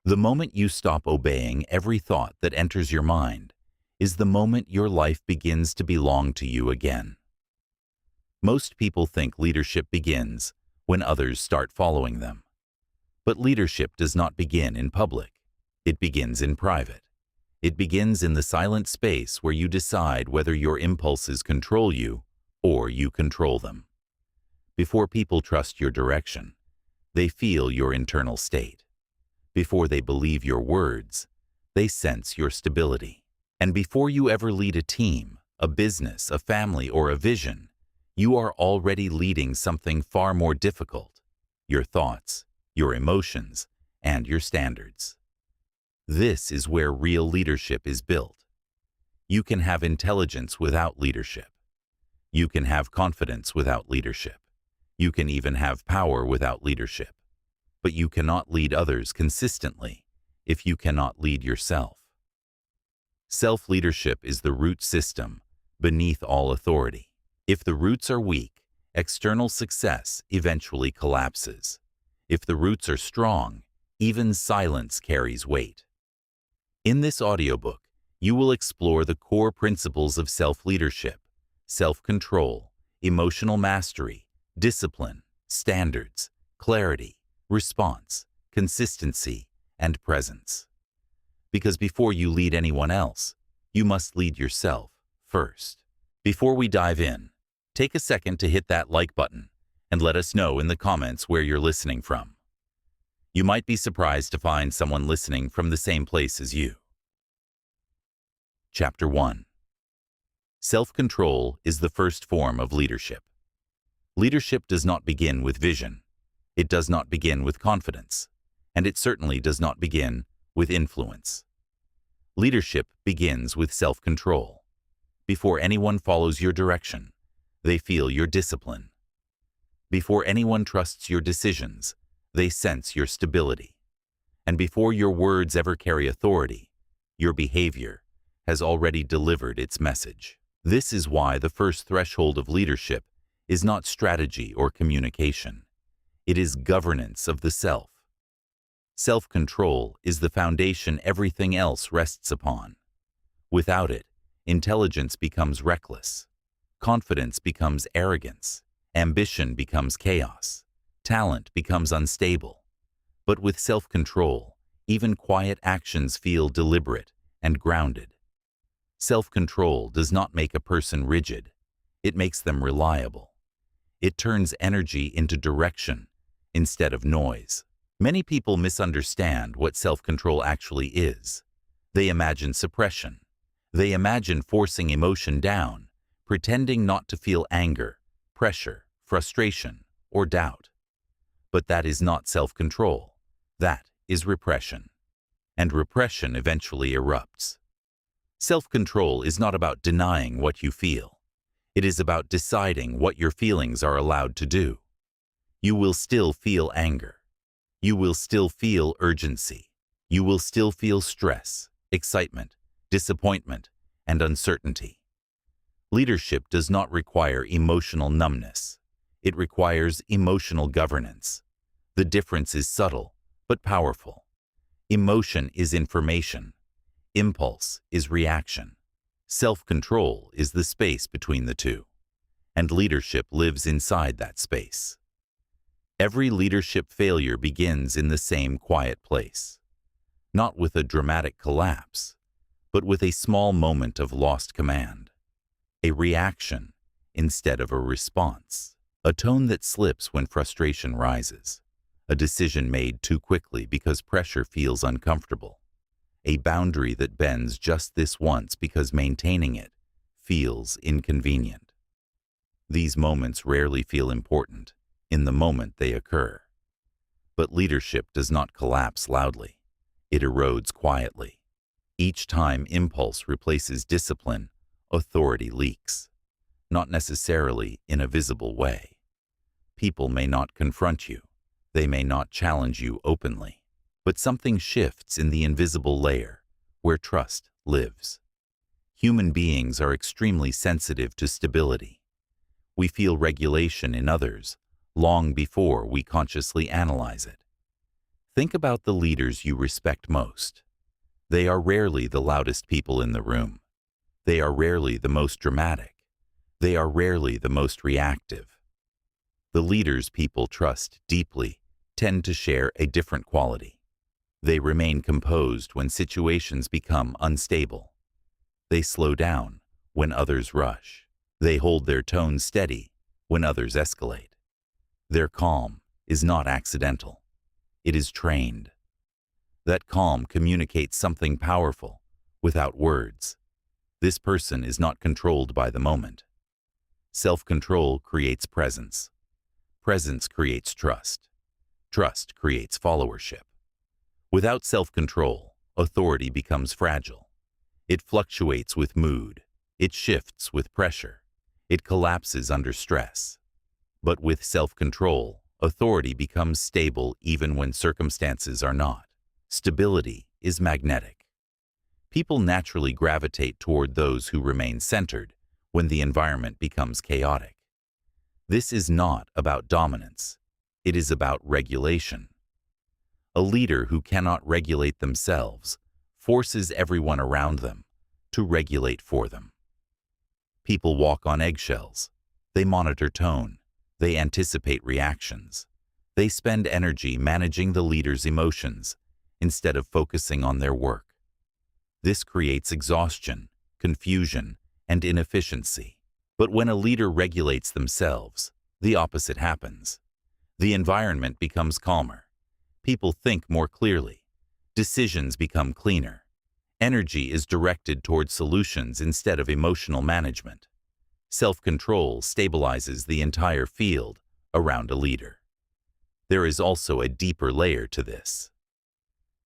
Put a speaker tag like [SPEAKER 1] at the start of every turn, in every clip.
[SPEAKER 1] The moment you stop obeying every thought that enters your mind is the moment your life begins to belong to you again. Most people think leadership begins when others start following them. But leadership does not begin in public. It begins in private. It begins in the silent space where you decide whether your impulses control you or you control them. Before people trust your direction, they feel your internal state. Before they believe your words, they sense your stability. And before you ever lead a team, a business, a family, or a vision, you are already leading something far more difficult: your thoughts, your emotions, and your standards. This is where real leadership is built. You can have intelligence without leadership. You can have confidence without leadership. You can even have power without leadership. But you cannot lead others consistently if you cannot lead yourself. Self-leadership is the root system beneath all authority. If the roots are weak, external success eventually collapses. If the roots are strong, even silence carries weight. In this audiobook, you will explore the core principles of self-leadership: self-control, emotional mastery, discipline, standards, clarity, response, consistency, and presence. Because before you lead anyone else, you must lead yourself first. Before we dive in, take a second to hit that like button and let us know in the comments where you're listening from. You might be surprised to find someone listening from the same place as you. Chapter 1. Self-control is the first form of leadership. Leadership does not begin with vision. It does not begin with confidence. And it certainly does not begin with influence. Leadership begins with self-control. Before anyone follows your direction, they feel your discipline. Before anyone trusts your decisions, they sense your stability. And before your words ever carry authority, your behavior has already delivered its message. This is why the first threshold of leadership is not strategy or communication. It is governance of the self. Self-control is the foundation everything else rests upon. Without it, intelligence becomes reckless. Confidence becomes arrogance. Ambition becomes chaos. Talent becomes unstable. But with self-control, even quiet actions feel deliberate and grounded. Self-control does not make a person rigid. It makes them reliable. It turns energy into direction instead of noise. Many people misunderstand what self-control actually is. They imagine suppression. They imagine forcing emotion down, pretending not to feel anger, pressure, frustration, or doubt. But that is not self-control. That is repression. And repression eventually erupts. Self-control is not about denying what you feel. It is about deciding what your feelings are allowed to do. You will still feel anger. You will still feel urgency. You will still feel stress, excitement, disappointment, and uncertainty. Leadership does not require emotional numbness. It requires emotional governance. The difference is subtle, but powerful. Emotion is information. Impulse is reaction. Self-control is the space between the two. And leadership lives inside that space. Every leadership failure begins in the same quiet place. Not with a dramatic collapse, but with a small moment of lost command. A reaction instead of a response. A tone that slips when frustration rises. A decision made too quickly because pressure feels uncomfortable. A boundary that bends just this once because maintaining it feels inconvenient. These moments rarely feel important in the moment they occur. But leadership does not collapse loudly. It erodes quietly. Each time impulse replaces discipline, authority leaks. Not necessarily in a visible way. People may not confront you. They may not challenge you openly. But something shifts in the invisible layer, where trust lives. Human beings are extremely sensitive to stability. We feel regulation in others long before we consciously analyze it. Think about the leaders you respect most. They are rarely the loudest people in the room. They are rarely the most dramatic. They are rarely the most reactive. The leaders people trust deeply tend to share a different quality. They remain composed when situations become unstable. They slow down when others rush. They hold their tone steady when others escalate. Their calm is not accidental. It is trained. That calm communicates something powerful without words. This person is not controlled by the moment. Self-control creates presence. Presence creates trust. Trust creates followership. Without self-control, authority becomes fragile. It fluctuates with mood. It shifts with pressure. It collapses under stress. But with self-control, authority becomes stable even when circumstances are not. Stability is magnetic. People naturally gravitate toward those who remain centered when the environment becomes chaotic. This is not about dominance. It is about regulation. A leader who cannot regulate themselves forces everyone around them to regulate for them. People walk on eggshells. They monitor tone. They anticipate reactions. They spend energy managing the leader's emotions instead of focusing on their work. This creates exhaustion, confusion, and inefficiency. But when a leader regulates themselves, the opposite happens. The environment becomes calmer. People think more clearly. Decisions become cleaner. Energy is directed toward solutions instead of emotional management. Self-control stabilizes the entire field around a leader. There is also a deeper layer to this.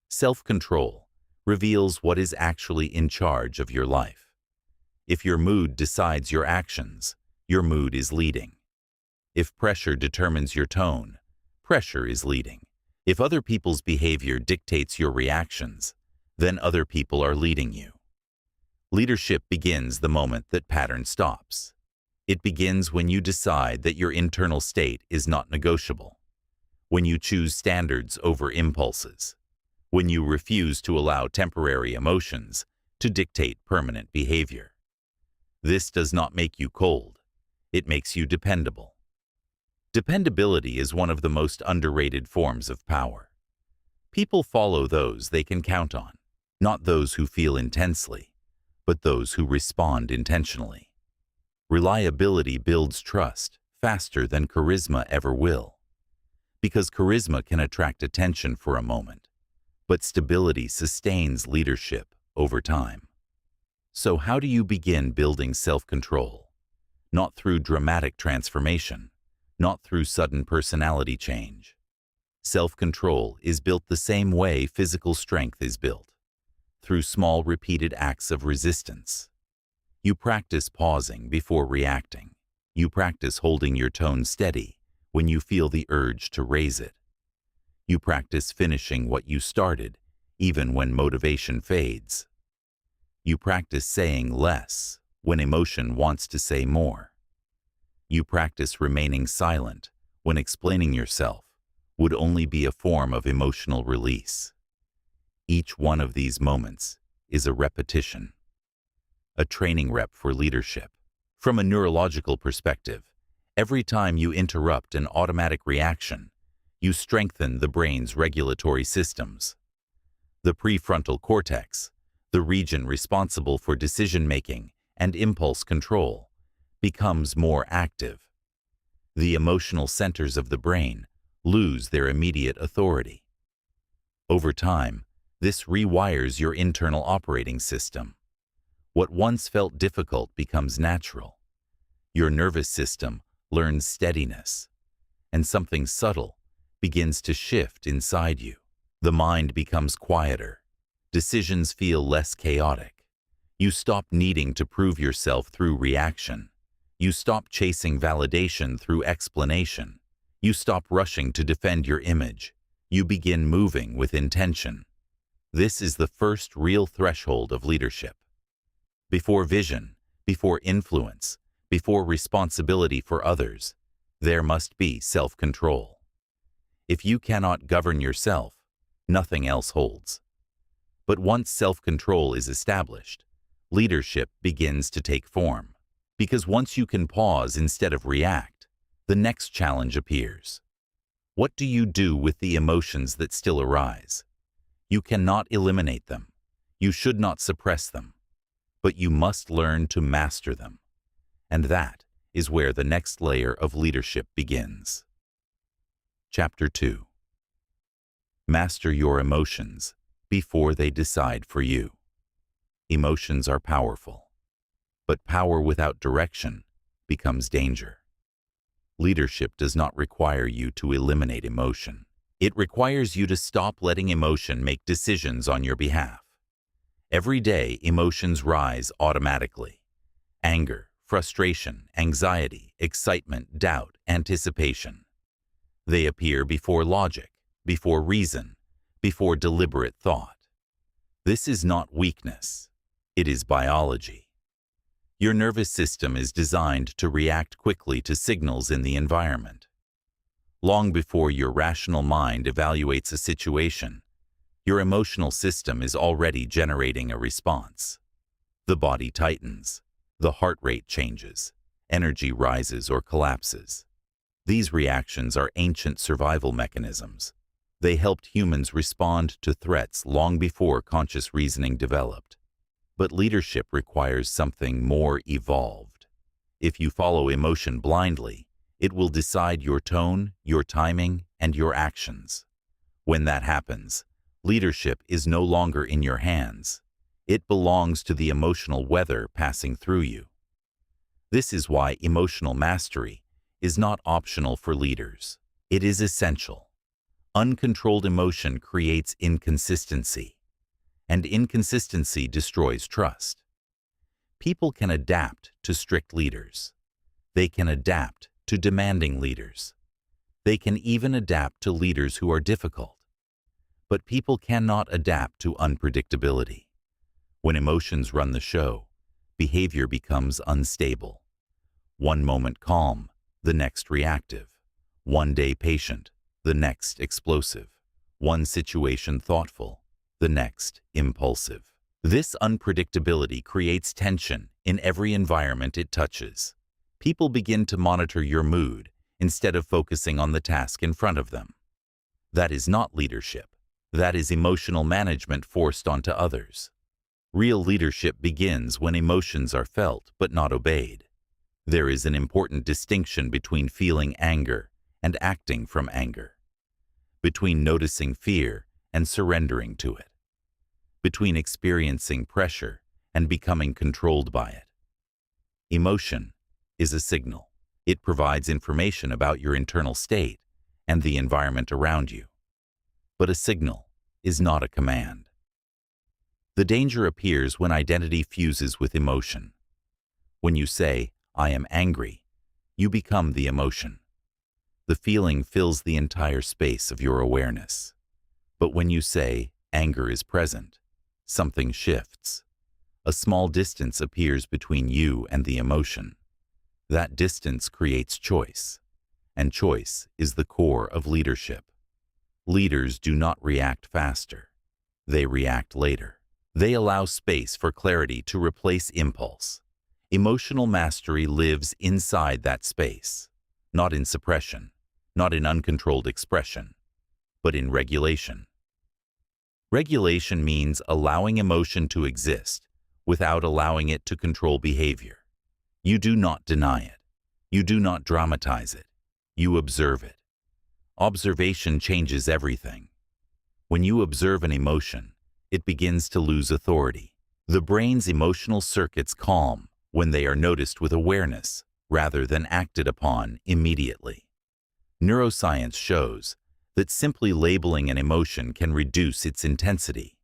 [SPEAKER 1] Self-control reveals what is actually in charge of your life. If your mood decides your actions, your mood is leading. If pressure determines your tone, pressure is leading. If other people's behavior dictates your reactions, then other people are leading you. Leadership begins the moment that pattern stops. It begins when you decide that your internal state is not negotiable, when you choose standards over impulses, when you refuse to allow temporary emotions to dictate permanent behavior. This does not make you cold. It makes you dependable. Dependability is one of the most underrated forms of power. People follow those they can count on, not those who feel intensely, but those who respond intentionally. Reliability builds trust faster than charisma ever will, because charisma can attract attention for a moment, but stability sustains leadership over time. So how do you begin building self-control? Not through dramatic transformation, not through sudden personality change. Self-control is built the same way physical strength is built, through small repeated acts of resistance. You practice pausing before reacting. You practice holding your tone steady when you feel the urge to raise it. You practice finishing what you started, even when motivation fades. You practice saying less when emotion wants to say more. You practice remaining silent when explaining yourself would only be a form of emotional release. Each one of these moments is a repetition, a training rep for leadership. From a neurological perspective, every time you interrupt an automatic reaction, you strengthen the brain's regulatory systems. The prefrontal cortex, the region responsible for decision-making and impulse control, becomes more active. The emotional centers of the brain lose their immediate authority. Over time, this rewires your internal operating system. What once felt difficult becomes natural. Your nervous system learns steadiness, and something subtle begins to shift inside you. The mind becomes quieter. Decisions feel less chaotic. You stop needing to prove yourself through reaction. You stop chasing validation through explanation. You stop rushing to defend your image. You begin moving with intention. This is the first real threshold of leadership. Before vision, before influence, before responsibility for others, there must be self-control. If you cannot govern yourself, Nothing else holds. But once self-control is established, leadership begins to take form. Because once you can pause instead of react, the next challenge appears. What do you do with the emotions that still arise? You cannot eliminate them. You should not suppress them. But you must learn to master them. And that is where the next layer of leadership begins. Chapter 2. Master your emotions before they decide for you. Emotions are powerful, but power without direction becomes danger. Leadership does not require you to eliminate emotion. It requires you to stop letting emotion make decisions on your behalf. Every day, emotions rise automatically. Anger, frustration, anxiety, excitement, doubt, anticipation. They appear before logic, before reason, before deliberate thought. This is not weakness. It is biology. Your nervous system is designed to react quickly to signals in the environment. Long before your rational mind evaluates a situation, your emotional system is already generating a response. The body tightens, the heart rate changes, energy rises or collapses. These reactions are ancient survival mechanisms. They helped humans respond to threats long before conscious reasoning developed. But leadership requires something more evolved. If you follow emotion blindly, it will decide your tone, your timing, and your actions. When that happens, leadership is no longer in your hands. It belongs to the emotional weather passing through you. This is why emotional mastery is not optional for leaders. It is essential. Uncontrolled emotion creates inconsistency, and inconsistency destroys trust. People can adapt to strict leaders. They can adapt to demanding leaders. They can even adapt to leaders who are difficult. But people cannot adapt to unpredictability. When emotions run the show, behavior becomes unstable. One moment calm, the next reactive. One day patient, the next explosive. One situation thoughtful, the next impulsive. This unpredictability creates tension in every environment it touches. People begin to monitor your mood instead of focusing on the task in front of them. That is not leadership. That is emotional management forced onto others. Real leadership begins when emotions are felt but not obeyed. There is an important distinction between feeling anger and acting from anger, between noticing fear and surrendering to it, between experiencing pressure and becoming controlled by it. Emotion is a signal. It provides information about your internal state and the environment around you. But a signal is not a command. The danger appears when identity fuses with emotion. When you say, "I am angry," you become the emotion. The feeling fills the entire space of your awareness. But when you say, "Anger is present," something shifts. A small distance appears between you and the emotion. That distance creates choice, and choice is the core of leadership. Leaders do not react faster. They react later. They allow space for clarity to replace impulse. Emotional mastery lives inside that space, not in suppression, not in uncontrolled expression, but in regulation. Regulation means allowing emotion to exist without allowing it to control behavior. You do not deny it. You do not dramatize it. You observe it. Observation changes everything. When you observe an emotion, it begins to lose authority. The brain's emotional circuits calm when they are noticed with awareness rather than acted upon immediately. Neuroscience shows that simply labeling an emotion can reduce its intensity.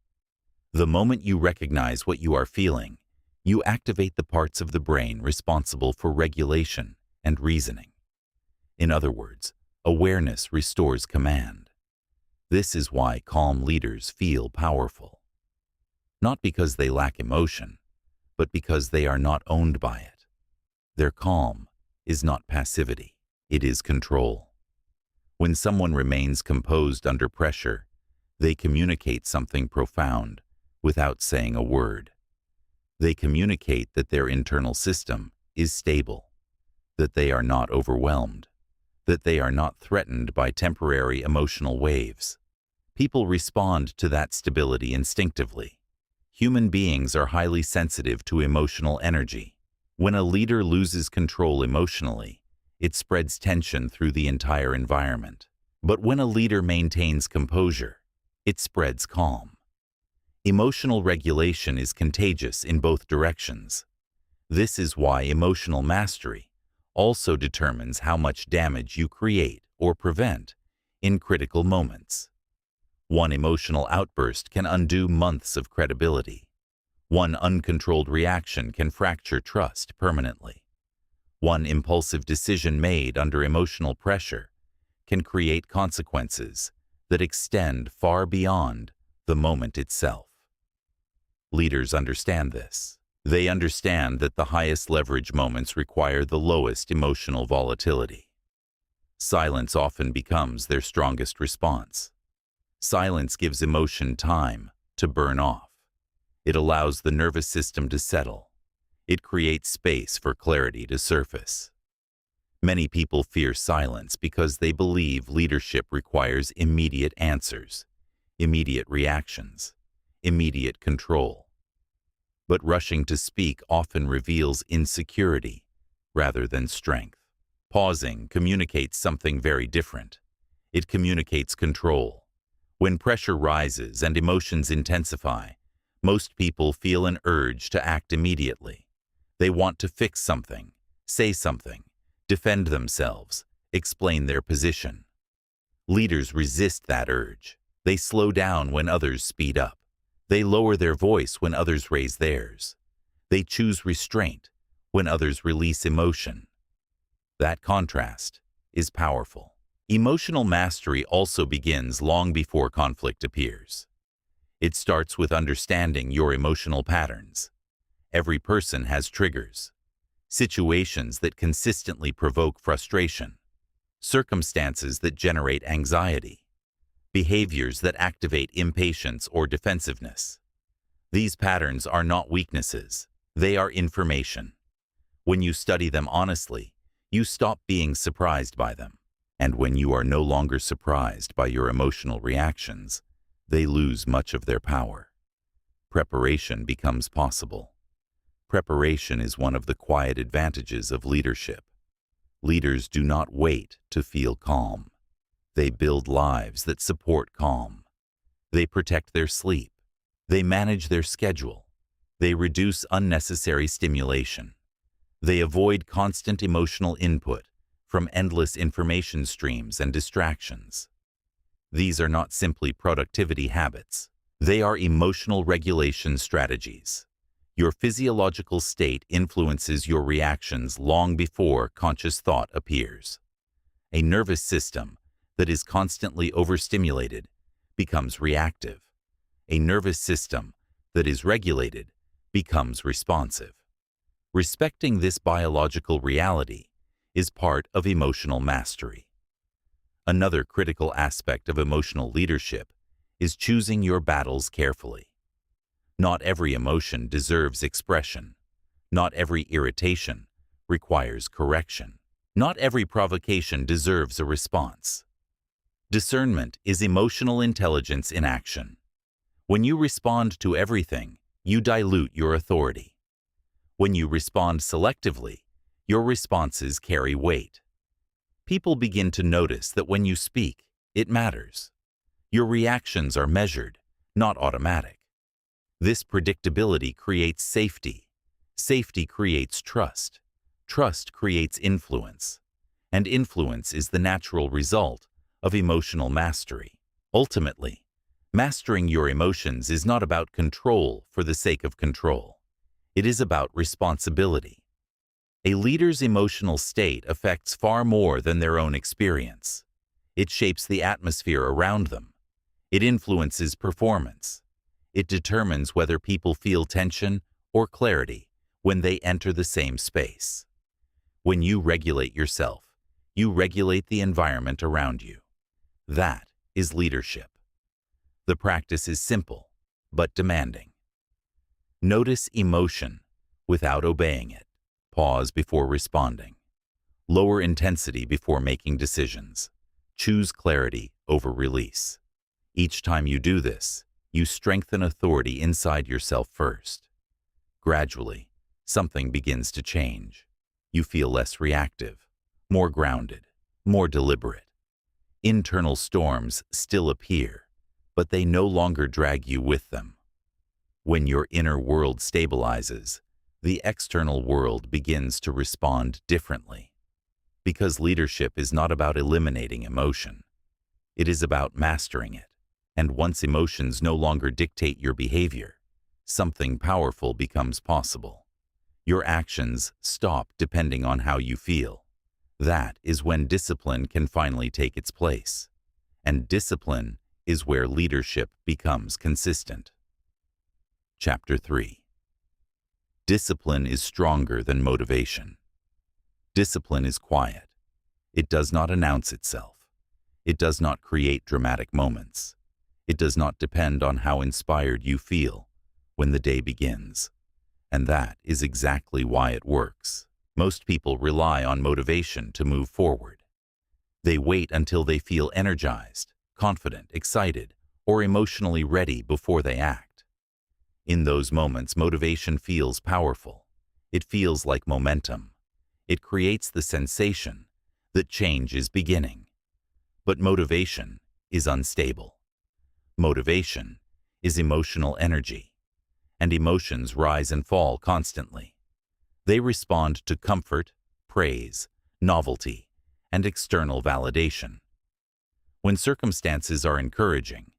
[SPEAKER 1] The moment you recognize what you are feeling, you activate the parts of the brain responsible for regulation and reasoning. In other words, awareness restores command. This is why calm leaders feel powerful. Not because they lack emotion, but because they are not owned by it. Their calm is not passivity, it is control. When someone remains composed under pressure, They communicate something profound without saying a word. They communicate that their internal system is stable, that they are not overwhelmed, that they are not threatened by temporary emotional waves. People respond to that stability instinctively. Human beings are highly sensitive to emotional energy. When a leader loses control emotionally, it spreads tension through the entire environment. But when a leader maintains composure, it spreads calm. Emotional regulation is contagious in both directions. This is why emotional mastery also determines how much damage you create or prevent in critical moments. One emotional outburst can undo months of credibility. One uncontrolled reaction can fracture trust permanently. One impulsive decision made under emotional pressure can create consequences that extend far beyond the moment itself. Leaders understand this. They understand that the highest leverage moments require the lowest emotional volatility. Silence often becomes their strongest response. Silence gives emotion time to burn off. It allows the nervous system to settle. It creates space for clarity to surface. Many people fear silence because they believe leadership requires immediate answers, immediate reactions, immediate control. But rushing to speak often reveals insecurity rather than strength. Pausing communicates something very different. It communicates control. When pressure rises and emotions intensify, most people feel an urge to act immediately. They want to fix something, say something, defend themselves, explain their position. Leaders resist that urge. They slow down when others speed up. They lower their voice when others raise theirs. They choose restraint when others release emotion. That contrast is powerful. Emotional mastery also begins long before conflict appears. It starts with understanding your emotional patterns. Every person has triggers, situations that consistently provoke frustration, circumstances that generate anxiety, behaviors that activate impatience or defensiveness. These patterns are not weaknesses, they are information. When you study them honestly, you stop being surprised by them. And when you are no longer surprised by your emotional reactions, they lose much of their power. Preparation becomes possible. Preparation is one of the quiet advantages of leadership. Leaders do not wait to feel calm. They build lives that support calm. They protect their sleep. They manage their schedule. They reduce unnecessary stimulation. They avoid constant emotional input from endless information streams and distractions. These are not simply productivity habits. They are emotional regulation strategies. Your physiological state influences your reactions long before conscious thought appears. A nervous system that is constantly overstimulated becomes reactive. A nervous system that is regulated becomes responsive. Respecting this biological reality is part of emotional mastery. Another critical aspect of emotional leadership is choosing your battles carefully. Not every emotion deserves expression. Not every irritation requires correction. Not every provocation deserves a response. Discernment is emotional intelligence in action. When you respond to everything, you dilute your authority. When you respond selectively, your responses carry weight. People begin to notice that when you speak, it matters. Your reactions are measured, not automatic. This predictability creates safety. Safety creates trust. Trust creates influence. And influence is the natural result of emotional mastery. Ultimately, mastering your emotions is not about control for the sake of control. It is about responsibility. A leader's emotional state affects far more than their own experience. It shapes the atmosphere around them. It influences performance. It determines whether people feel tension or clarity when they enter the same space. When you regulate yourself, you regulate the environment around you. That is leadership. The practice is simple, but demanding. Notice emotion without obeying it. Pause before responding. Lower intensity before making decisions. Choose clarity over release. Each time you do this, you strengthen authority inside yourself first. Gradually, something begins to change. You feel less reactive, more grounded, more deliberate. Internal storms still appear, but they no longer drag you with them. When your inner world stabilizes, the external world begins to respond differently. Because leadership is not about eliminating emotion. It is about mastering it. And once emotions no longer dictate your behavior, something powerful becomes possible. Your actions stop depending on how you feel. That is when discipline can finally take its place. And discipline is where leadership becomes consistent. Chapter 3. Discipline is stronger than motivation. Discipline is quiet. It does not announce itself. It does not create dramatic moments. It does not depend on how inspired you feel when the day begins. And that is exactly why it works. Most people rely on motivation to move forward. They wait until they feel energized, confident, excited, or emotionally ready before they act. In those moments, motivation feels powerful. It feels like momentum. It creates the sensation that change is beginning. But motivation is unstable. Motivation is emotional energy, and emotions rise and fall constantly. They respond to comfort, praise, novelty, and external validation. When circumstances are encouraging,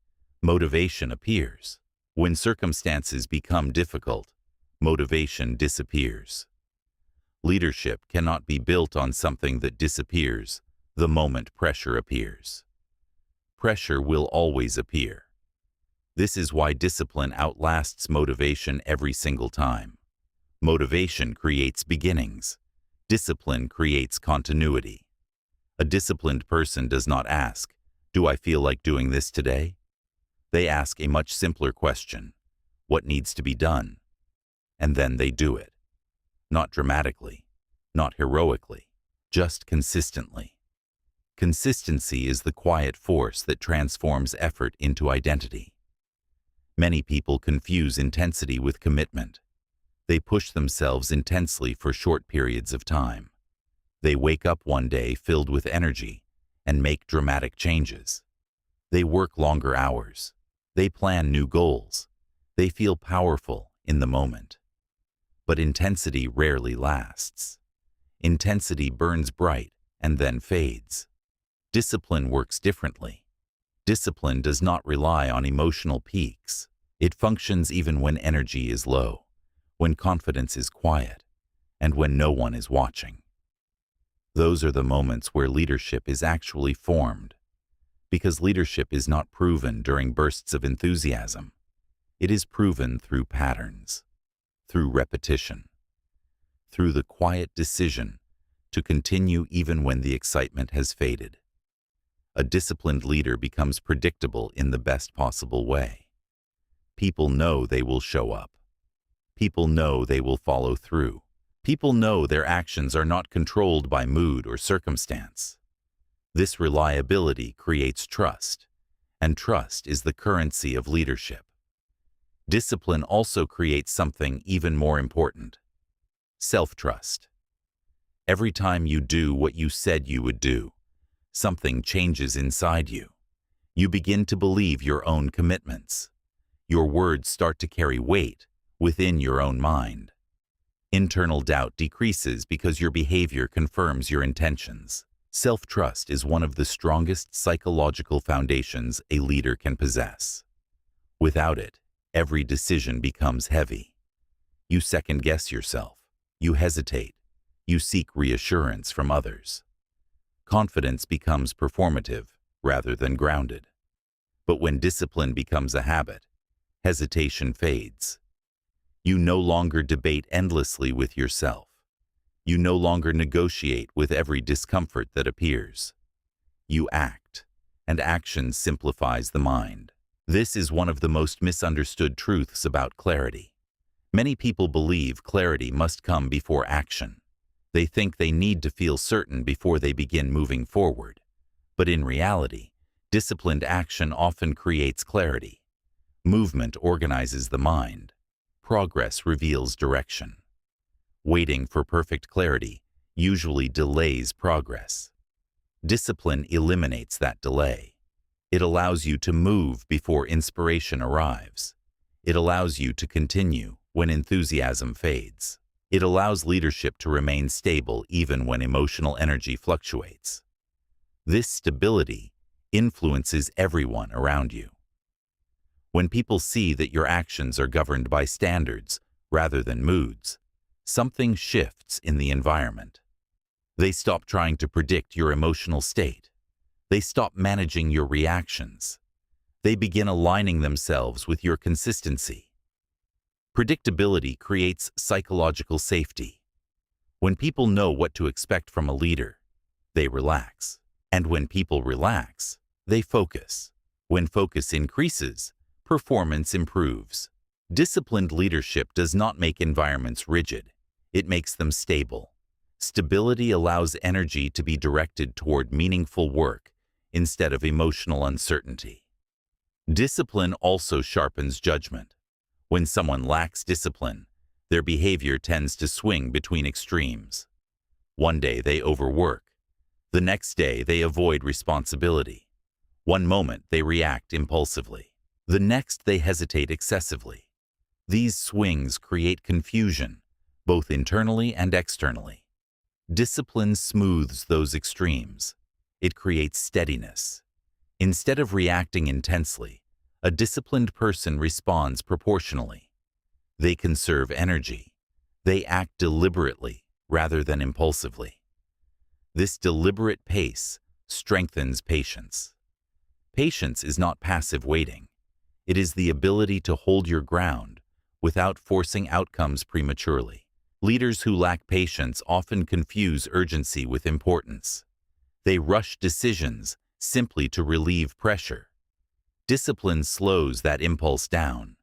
[SPEAKER 1] motivation appears. When circumstances become difficult, motivation disappears. Leadership cannot be built on something that disappears the moment pressure appears. Pressure will always appear. This is why discipline outlasts motivation every single time. Motivation creates beginnings. Discipline creates continuity. A disciplined person does not ask, "Do I feel like doing this today?" They ask a much simpler question: what needs to be done? And then they do it. Not dramatically, not heroically, just consistently. Consistency is the quiet force that transforms effort into identity. Many people confuse intensity with commitment. They push themselves intensely for short periods of time. They wake up one day filled with energy and make dramatic changes. They work longer hours. They plan new goals. They feel powerful in the moment. But intensity rarely lasts. Intensity burns bright and then fades. Discipline works differently. Discipline does not rely on emotional peaks. It functions even when energy is low, when confidence is quiet, and when no one is watching. Those are the moments where leadership is actually formed. Because leadership is not proven during bursts of enthusiasm. It is proven through patterns, through repetition, through the quiet decision to continue even when the excitement has faded. A disciplined leader becomes predictable in the best possible way. People know they will show up. People know they will follow through. People know their actions are not controlled by mood or circumstance. This reliability creates trust, and trust is the currency of leadership. Discipline also creates something even more important: self-trust. Every time you do what you said you would do, something changes inside you. You begin to believe your own commitments. Your words start to carry weight within your own mind. Internal doubt decreases because your behavior confirms your intentions. Self-trust is one of the strongest psychological foundations a leader can possess. Without it, every decision becomes heavy. You second-guess yourself. You hesitate. You seek reassurance from others. Confidence becomes performative rather than grounded. But when discipline becomes a habit, hesitation fades. You no longer debate endlessly with yourself. You no longer negotiate with every discomfort that appears. You act, and action simplifies the mind. This is one of the most misunderstood truths about clarity. Many people believe clarity must come before action. They think they need to feel certain before they begin moving forward. But in reality, disciplined action often creates clarity. Movement organizes the mind. Progress reveals direction. Waiting for perfect clarity usually delays progress. Discipline eliminates that delay. It allows you to move before inspiration arrives. It allows you to continue when enthusiasm fades. It allows leadership to remain stable even when emotional energy fluctuates. This stability influences everyone around you. When people see that your actions are governed by standards rather than moods, something shifts in the environment. They stop trying to predict your emotional state. They stop managing your reactions. They begin aligning themselves with your consistency. Predictability creates psychological safety. When people know what to expect from a leader, they relax. And when people relax, they focus. When focus increases, performance improves. Disciplined leadership does not make environments rigid. It makes them stable. Stability allows energy to be directed toward meaningful work instead of emotional uncertainty. Discipline also sharpens judgment. When someone lacks discipline, their behavior tends to swing between extremes. One day they overwork. The next day they avoid responsibility. One moment they react impulsively. The next they hesitate excessively. These swings create confusion, both internally and externally. Discipline smooths those extremes. It creates steadiness. Instead of reacting intensely, a disciplined person responds proportionally. They conserve energy. They act deliberately rather than impulsively. This deliberate pace strengthens patience. Patience is not passive waiting. It is the ability to hold your ground without forcing outcomes prematurely. Leaders who lack patience often confuse urgency with importance. They rush decisions simply to relieve pressure. Discipline slows that impulse down.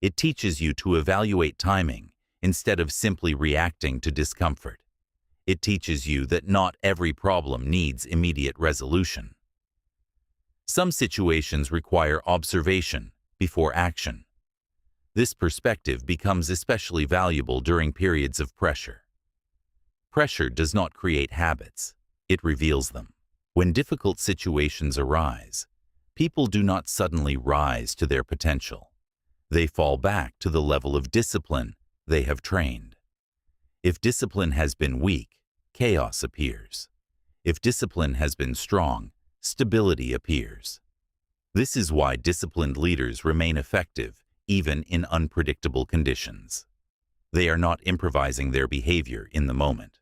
[SPEAKER 1] It teaches you to evaluate timing instead of simply reacting to discomfort. It teaches you that not every problem needs immediate resolution. Some situations require observation before action. This perspective becomes especially valuable during periods of pressure. Pressure does not create habits, it reveals them. When difficult situations arise, people do not suddenly rise to their potential. They fall back to the level of discipline they have trained. If discipline has been weak, chaos appears. If discipline has been strong, stability appears. This is why disciplined leaders remain effective even in unpredictable conditions. They are not improvising their behavior in the moment.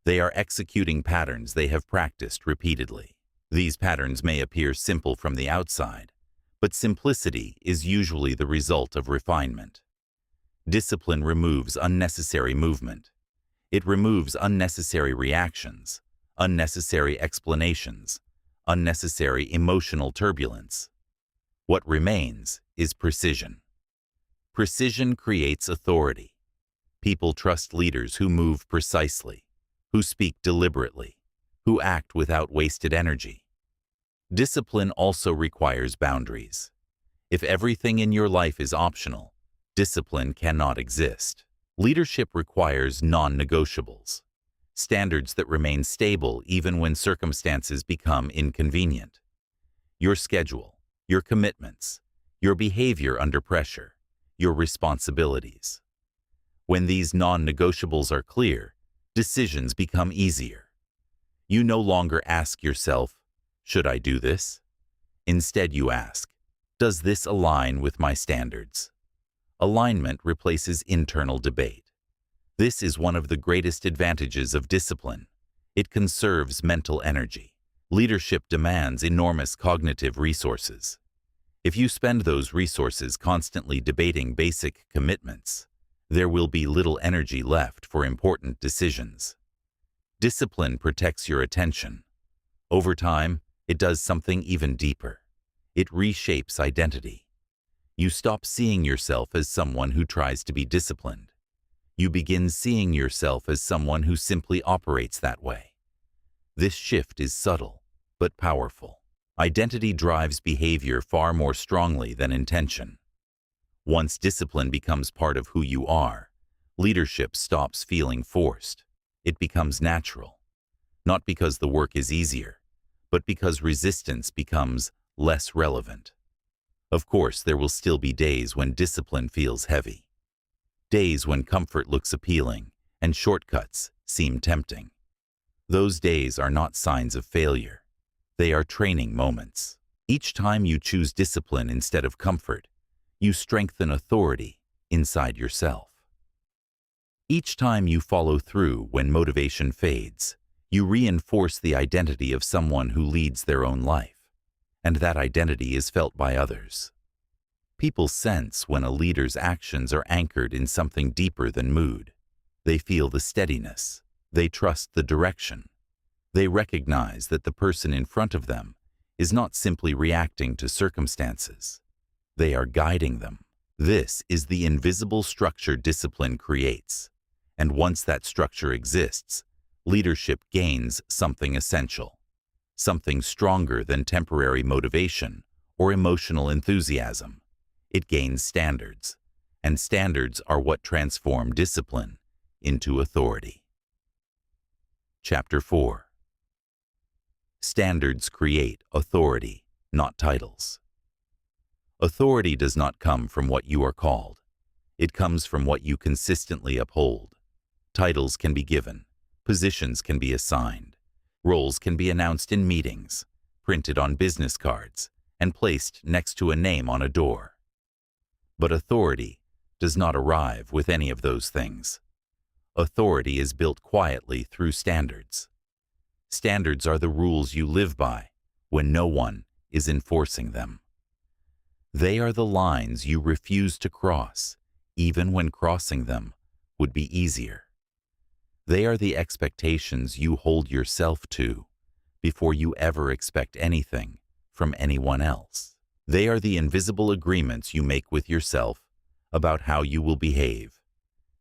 [SPEAKER 1] They are executing patterns they have practiced repeatedly. These patterns may appear simple from the outside, but simplicity is usually the result of refinement. Discipline removes unnecessary movement. It removes unnecessary reactions, unnecessary explanations, unnecessary emotional turbulence. What remains is precision. Precision creates authority. People trust leaders who move precisely, who speak deliberately, who act without wasted energy. Discipline also requires boundaries. If everything in your life is optional, discipline cannot exist. Leadership requires non-negotiables, standards that remain stable even when circumstances become inconvenient. Your schedule, your commitments, your behavior under pressure, your responsibilities. When these non-negotiables are clear, decisions become easier. You no longer ask yourself, "Should I do this?" Instead, you ask, "Does this align with my standards?" Alignment replaces internal debate. This is one of the greatest advantages of discipline. It conserves mental energy. Leadership demands enormous cognitive resources. If you spend those resources constantly debating basic commitments, there will be little energy left for important decisions. Discipline protects your attention. Over time, it does something even deeper. It reshapes identity. You stop seeing yourself as someone who tries to be disciplined. You begin seeing yourself as someone who simply operates that way. This shift is subtle, but powerful. Identity drives behavior far more strongly than intention. Once discipline becomes part of who you are, leadership stops feeling forced. It becomes natural. Not because the work is easier, but because resistance becomes less relevant. Of course, there will still be days when discipline feels heavy. Days when comfort looks appealing and shortcuts seem tempting. Those days are not signs of failure. They are training moments. Each time you choose discipline instead of comfort, you strengthen authority inside yourself. Each time you follow through when motivation fades, you reinforce the identity of someone who leads their own life, and that identity is felt by others. People sense when a leader's actions are anchored in something deeper than mood. They feel the steadiness. They trust the direction. They recognize that the person in front of them is not simply reacting to circumstances. They are guiding them. This is the invisible structure discipline creates, and once that structure exists, leadership gains something essential, something stronger than temporary motivation or emotional enthusiasm. It gains standards, and standards are what transform discipline into authority. Chapter 4. Standards create authority, not titles. Authority does not come from what you are called. It comes from what you consistently uphold. Titles can be given, positions can be assigned, roles can be announced in meetings, printed on business cards, and placed next to a name on a door. But authority does not arrive with any of those things. Authority is built quietly through standards. Standards are the rules you live by when no one is enforcing them. They are the lines you refuse to cross, even when crossing them would be easier. They are the expectations you hold yourself to before you ever expect anything from anyone else. They are the invisible agreements you make with yourself about how you will behave,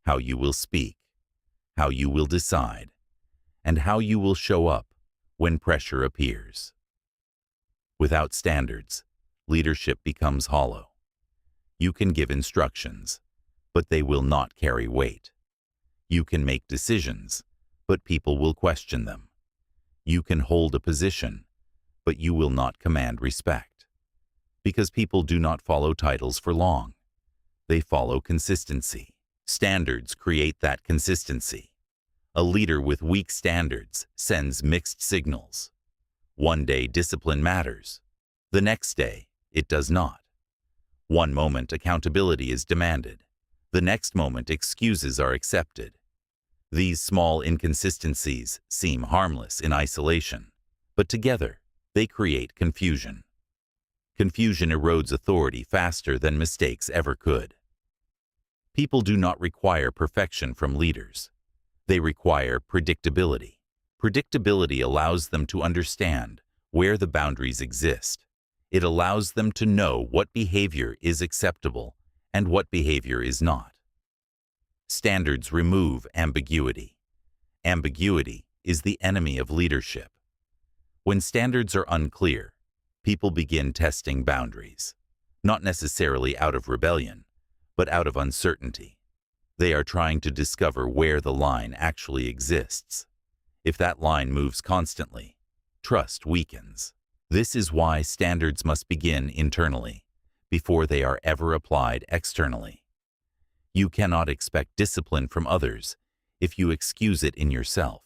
[SPEAKER 1] how you will speak, how you will decide, and how you will show up when pressure appears. Without standards, leadership becomes hollow. You can give instructions, but they will not carry weight. You can make decisions, but people will question them. You can hold a position, but you will not command respect. Because people do not follow titles for long. They follow consistency. Standards create that consistency. A leader with weak standards sends mixed signals. One day discipline matters. The next day, it does not. One moment accountability is demanded. The next moment excuses are accepted. These small inconsistencies seem harmless in isolation, but together they create confusion. Confusion erodes authority faster than mistakes ever could. People do not require perfection from leaders. They require predictability. Predictability allows them to understand where the boundaries exist. It allows them to know what behavior is acceptable and what behavior is not. Standards remove ambiguity. Ambiguity is the enemy of leadership. When standards are unclear, people begin testing boundaries, not necessarily out of rebellion, but out of uncertainty. They are trying to discover where the line actually exists. If that line moves constantly, trust weakens. This is why standards must begin internally, before they are ever applied externally. You cannot expect discipline from others if you excuse it in yourself.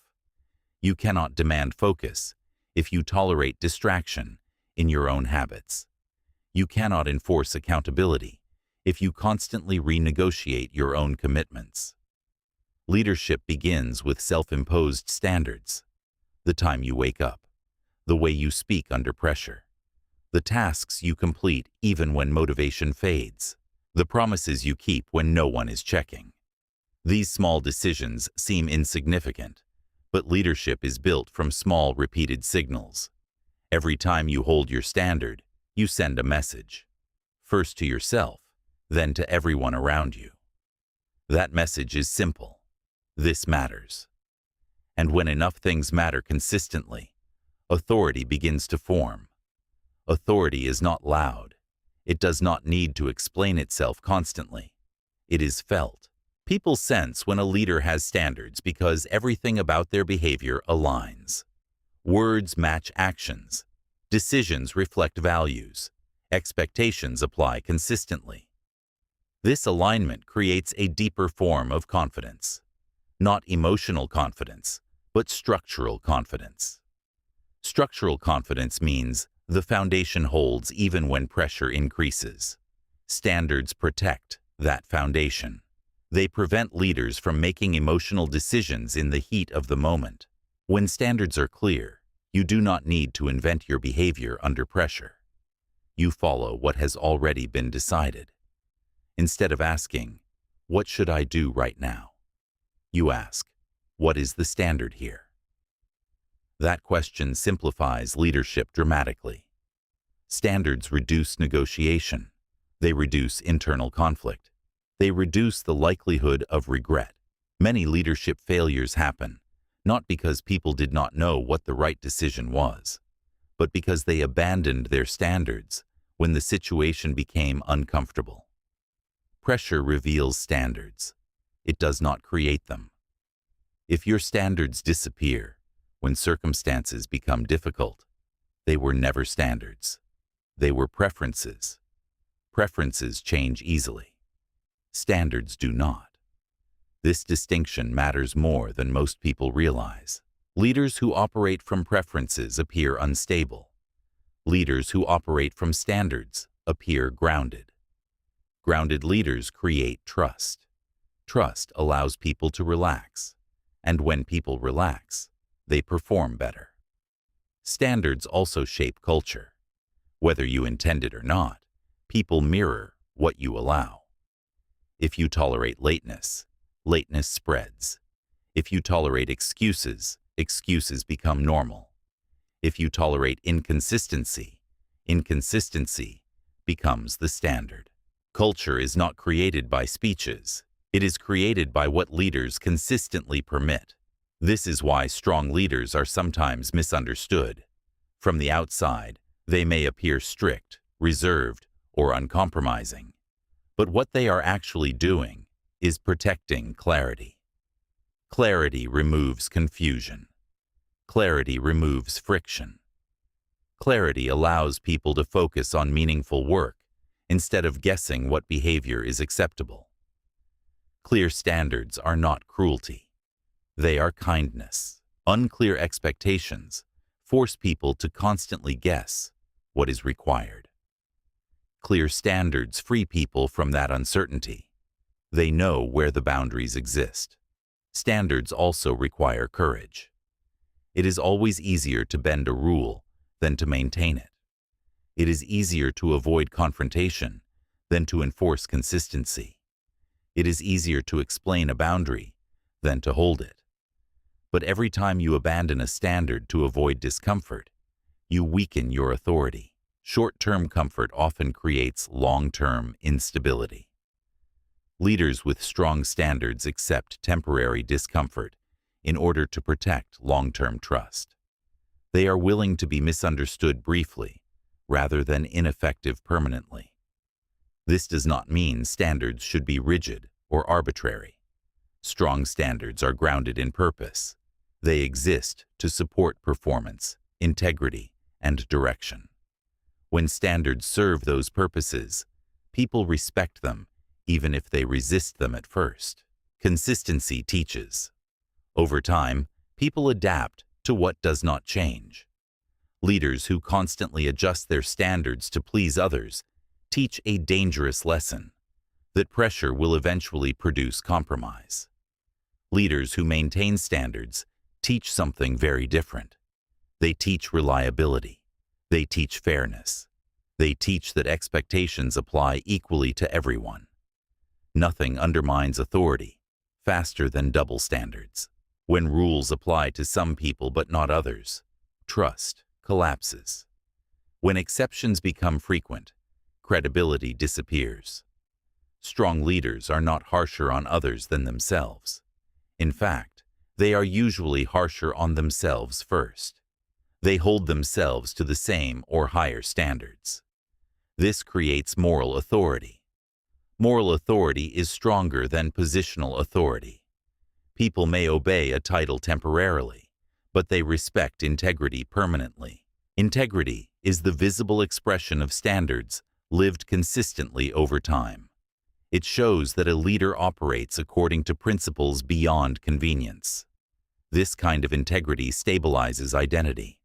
[SPEAKER 1] You cannot demand focus if you tolerate distraction in your own habits. You cannot enforce accountability if you constantly renegotiate your own commitments. Leadership begins with self-imposed standards. The time you wake up, the way you speak under pressure, the tasks you complete even when motivation fades, the promises you keep when no one is checking. These small decisions seem insignificant, but leadership is built from small repeated signals. Every time you hold your standard, you send a message. first to yourself, then to everyone around you. That message is simple. This matters. And when enough things matter consistently, authority begins to form. Authority is not loud. It does not need to explain itself constantly. It is felt. People sense when a leader has standards because everything about their behavior aligns. Words match actions. Decisions reflect values. Expectations apply consistently. This alignment creates a deeper form of confidence. Not emotional confidence, but structural confidence. Structural confidence means the foundation holds even when pressure increases. Standards protect that foundation. They prevent leaders from making emotional decisions in the heat of the moment. When standards are clear, you do not need to invent your behavior under pressure. You follow what has already been decided. Instead of asking, "What should I do right now?" you ask, "What is the standard here?" That question simplifies leadership dramatically. Standards reduce negotiation. They reduce internal conflict. They reduce the likelihood of regret. Many leadership failures happen, not because people did not know what the right decision was, but because they abandoned their standards when the situation became uncomfortable. Pressure reveals standards. It does not create them. If your standards disappear when circumstances become difficult, they were never standards. They were preferences. Preferences change easily. Standards do not. This distinction matters more than most people realize. Leaders who operate from preferences appear unstable. Leaders who operate from standards appear grounded. Grounded leaders create trust. Trust allows people to relax, and when people relax, they perform better. Standards also shape culture. Whether you intend it or not, people mirror what you allow. If you tolerate lateness, lateness spreads. If you tolerate excuses, excuses become normal. If you tolerate inconsistency, inconsistency becomes the standard. Culture is not created by speeches. It is created by what leaders consistently permit. This is why strong leaders are sometimes misunderstood. From the outside, they may appear strict, reserved, or uncompromising. But what they are actually doing is protecting clarity. Clarity removes confusion. Clarity removes friction. Clarity allows people to focus on meaningful work instead of guessing what behavior is acceptable. Clear standards are not cruelty. They are kindness. Unclear expectations force people to constantly guess what is required. Clear standards free people from that uncertainty. They know where the boundaries exist. Standards also require courage. It is always easier to bend a rule than to maintain it. It is easier to avoid confrontation than to enforce consistency. It is easier to explain a boundary than to hold it. But every time you abandon a standard to avoid discomfort, you weaken your authority. Short-term comfort often creates long-term instability. Leaders with strong standards accept temporary discomfort in order to protect long-term trust. They are willing to be misunderstood briefly rather than ineffective permanently. This does not mean standards should be rigid or arbitrary. Strong standards are grounded in purpose. They exist to support performance, integrity, and direction. When standards serve those purposes, people respect them even if they resist them at first. Consistency teaches. Over time, people adapt to what does not change. Leaders who constantly adjust their standards to please others teach a dangerous lesson, that pressure will eventually produce compromise. Leaders who maintain standards teach something very different. They teach reliability. They teach fairness. They teach that expectations apply equally to everyone. Nothing undermines authority faster than double standards. When rules apply to some people but not others, trust collapses. When exceptions become frequent, credibility disappears. Strong leaders are not harsher on others than themselves. In fact, they are usually harsher on themselves first. They hold themselves to the same or higher standards. This creates moral authority. Moral authority is stronger than positional authority. People may obey a title temporarily, but they respect integrity permanently. Integrity is the visible expression of standards lived consistently over time. It shows that a leader operates according to principles beyond convenience. This kind of integrity stabilizes identity.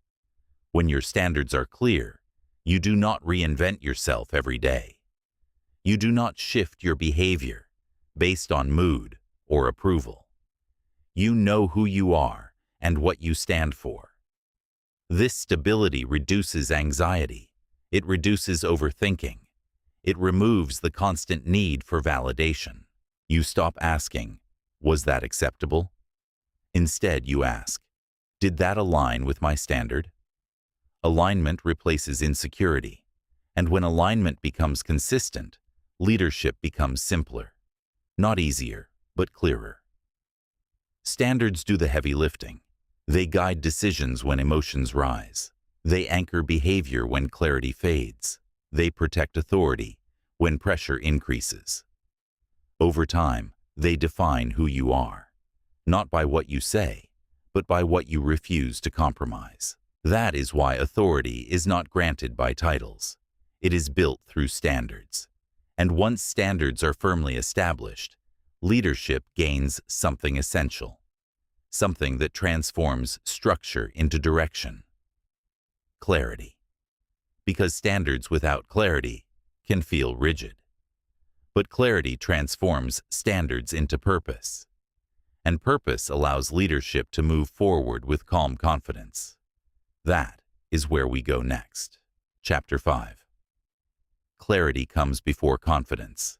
[SPEAKER 1] When your standards are clear, you do not reinvent yourself every day. You do not shift your behavior based on mood or approval. You know who you are and what you stand for. This stability reduces anxiety. It reduces overthinking. It removes the constant need for validation. You stop asking, "Was that acceptable?" Instead, you ask, "Did that align with my standard?" Alignment replaces insecurity, and when alignment becomes consistent, leadership becomes simpler. Not easier, but clearer. Standards do the heavy lifting. They guide decisions when emotions rise. They anchor behavior when clarity fades. They protect authority when pressure increases. Over time, they define who you are, not by what you say, but by what you refuse to compromise. That is why authority is not granted by titles. It is built through standards. And once standards are firmly established, leadership gains something essential, something that transforms structure into direction: clarity. Because standards without clarity can feel rigid. But clarity transforms standards into purpose. And purpose allows leadership to move forward with calm confidence. That is where we go next. Chapter 5. Clarity comes before confidence.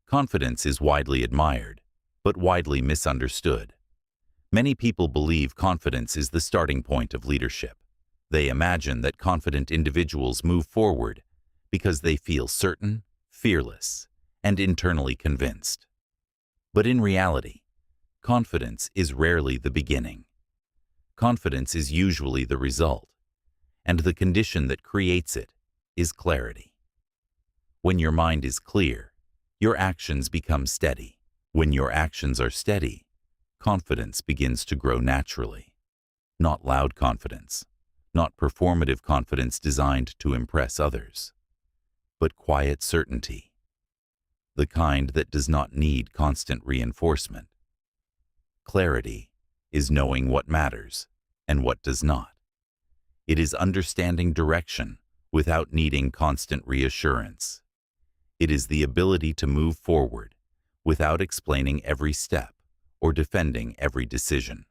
[SPEAKER 1] Confidence is widely admired, but widely misunderstood. Many people believe confidence is the starting point of leadership. They imagine that confident individuals move forward because they feel certain, fearless, and internally convinced. But in reality, confidence is rarely the beginning. Confidence is usually the result, and the condition that creates it is clarity. When your mind is clear, your actions become steady. When your actions are steady, confidence begins to grow naturally. Not loud confidence, not performative confidence designed to impress others, but quiet certainty, the kind that does not need constant reinforcement. Clarity is knowing what matters and what does not. It is understanding direction without needing constant reassurance. It is the ability to move forward without explaining every step or defending every decision.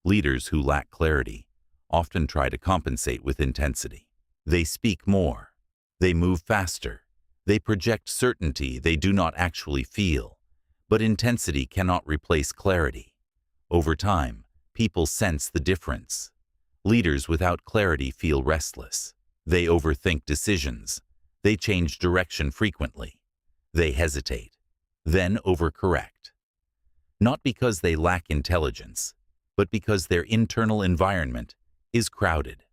[SPEAKER 1] Leaders who lack clarity often try to compensate with intensity. They speak more. They move faster. They project certainty they do not actually feel. But intensity cannot replace clarity. Over time, people sense the difference. Leaders without clarity feel restless. They overthink decisions. They change direction frequently. They hesitate, then overcorrect. Not because they lack intelligence, but because their internal environment is crowded.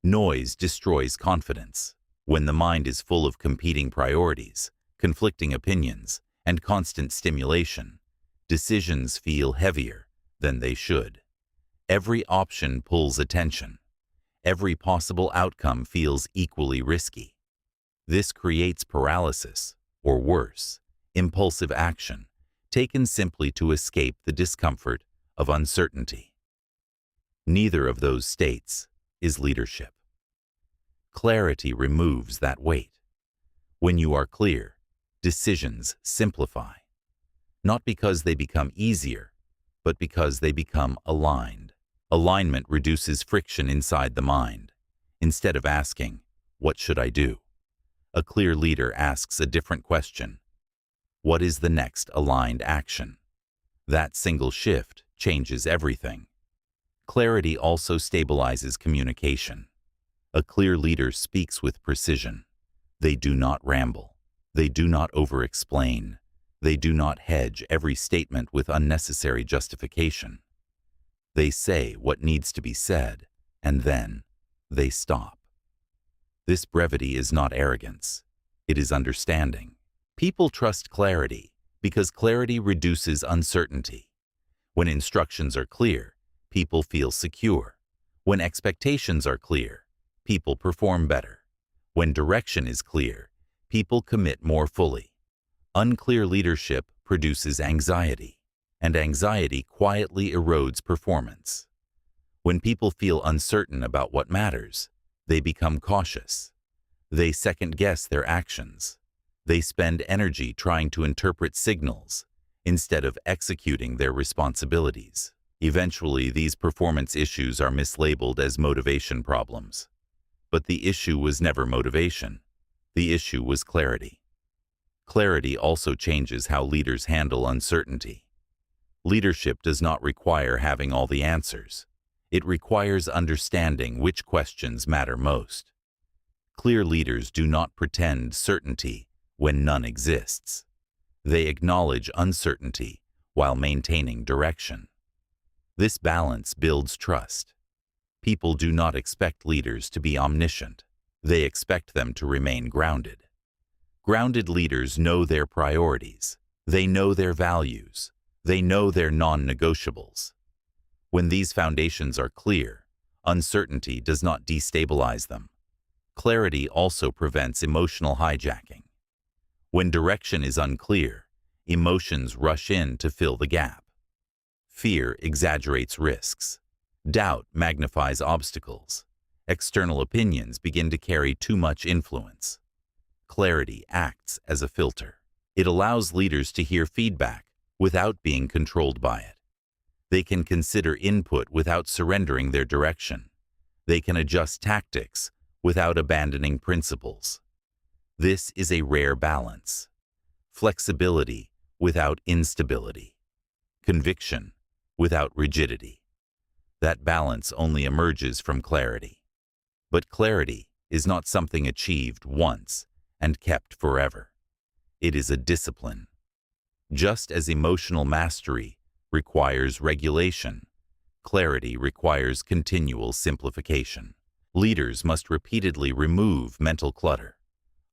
[SPEAKER 1] Noise destroys confidence. When the mind is full of competing priorities, conflicting opinions, and constant stimulation, decisions feel heavier than they should. Every option pulls attention. Every possible outcome feels equally risky. This creates paralysis, or worse, impulsive action, taken simply to escape the discomfort of uncertainty. Neither of those states is leadership. Clarity removes that weight. When you are clear, decisions simplify. Not because they become easier, but because they become aligned. Alignment reduces friction inside the mind. Instead of asking, "What should I do?" a clear leader asks a different question. What is the next aligned action? That single shift changes everything. Clarity also stabilizes communication. A clear leader speaks with precision. They do not ramble. They do not over-explain. They do not hedge every statement with unnecessary justification. They say what needs to be said, and then they stop. This brevity is not arrogance. It is understanding. People trust clarity because clarity reduces uncertainty. When instructions are clear, people feel secure. When expectations are clear, people perform better. When direction is clear, people commit more fully. Unclear leadership produces anxiety, and anxiety quietly erodes performance. When people feel uncertain about what matters, they become cautious. They second-guess their actions. They spend energy trying to interpret signals instead of executing their responsibilities. Eventually, these performance issues are mislabeled as motivation problems. But the issue was never motivation. The issue was clarity. Clarity also changes how leaders handle uncertainty. Leadership does not require having all the answers. It requires understanding which questions matter most. Clear leaders do not pretend certainty when none exists. They acknowledge uncertainty while maintaining direction. This balance builds trust. People do not expect leaders to be omniscient. They expect them to remain grounded. Grounded leaders know their priorities. They know their values. They know their non-negotiables. When these foundations are clear, uncertainty does not destabilize them. Clarity also prevents emotional hijacking. When direction is unclear, emotions rush in to fill the gap. Fear exaggerates risks. Doubt magnifies obstacles. External opinions begin to carry too much influence. Clarity acts as a filter. It allows leaders to hear feedback without being controlled by it. They can consider input without surrendering their direction. They can adjust tactics without abandoning principles. This is a rare balance. Flexibility without instability. Conviction without rigidity. That balance only emerges from clarity. But clarity is not something achieved once and kept forever. It is a discipline. Just as emotional mastery requires regulation, clarity requires continual simplification. Leaders must repeatedly remove mental clutter,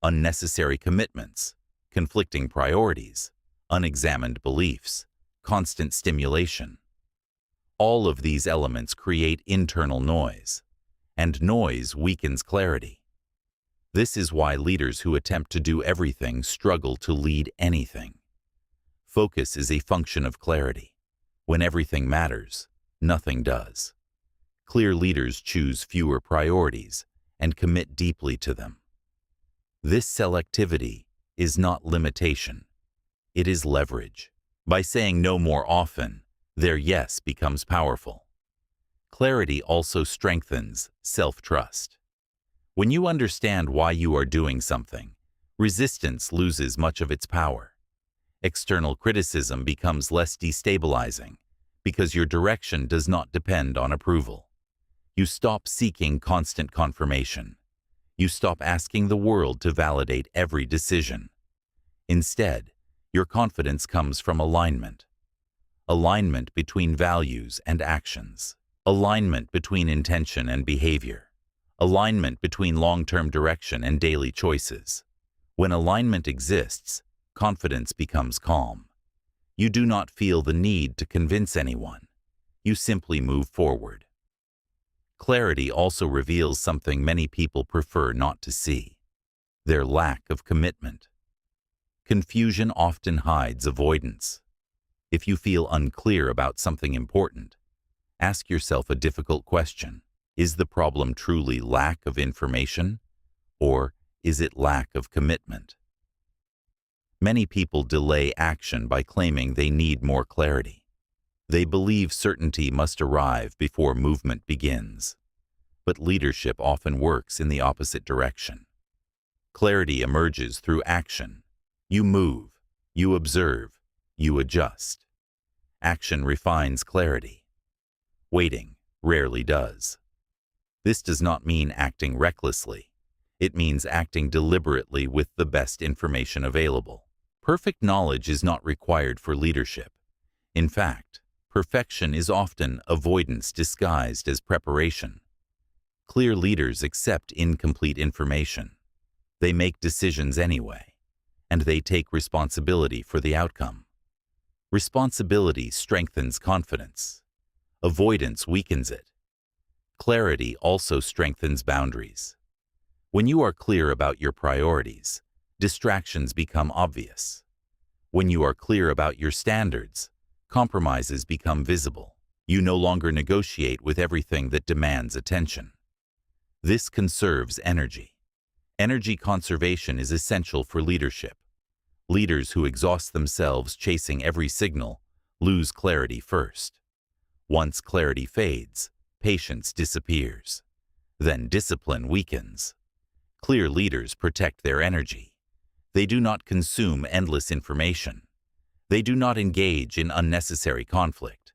[SPEAKER 1] unnecessary commitments, conflicting priorities, unexamined beliefs, constant stimulation. All of these elements create internal noise, and noise weakens clarity. This is why leaders who attempt to do everything struggle to lead anything. Focus is a function of clarity. When everything matters, nothing does. Clear leaders choose fewer priorities and commit deeply to them. This selectivity is not limitation. It is leverage. By saying no more often, their yes becomes powerful. Clarity also strengthens self-trust. When you understand why you are doing something, resistance loses much of its power. External criticism becomes less destabilizing because your direction does not depend on approval. You stop seeking constant confirmation. You stop asking the world to validate every decision. Instead, your confidence comes from alignment. Alignment between values and actions. Alignment between intention and behavior. Alignment between long-term direction and daily choices. When alignment exists, confidence becomes calm. You do not feel the need to convince anyone. You simply move forward. Clarity also reveals something many people prefer not to see: their lack of commitment. Confusion often hides avoidance. If you feel unclear about something important, ask yourself a difficult question. Is the problem truly lack of information, or is it lack of commitment? Many people delay action by claiming they need more clarity. They believe certainty must arrive before movement begins. But leadership often works in the opposite direction. Clarity emerges through action. You move, you observe, you adjust. Action refines clarity. Waiting rarely does. This does not mean acting recklessly. It means acting deliberately with the best information available. Perfect knowledge is not required for leadership. In fact, perfection is often avoidance disguised as preparation. Clear leaders accept incomplete information. They make decisions anyway, and they take responsibility for the outcome. Responsibility strengthens confidence. Avoidance weakens it. Clarity also strengthens boundaries. When you are clear about your priorities, distractions become obvious. When you are clear about your standards, compromises become visible. You no longer negotiate with everything that demands attention. This conserves energy. Energy conservation is essential for leadership. Leaders who exhaust themselves chasing every signal lose clarity first. Once clarity fades, patience disappears. Then discipline weakens. Clear leaders protect their energy. They do not consume endless information. They do not engage in unnecessary conflict.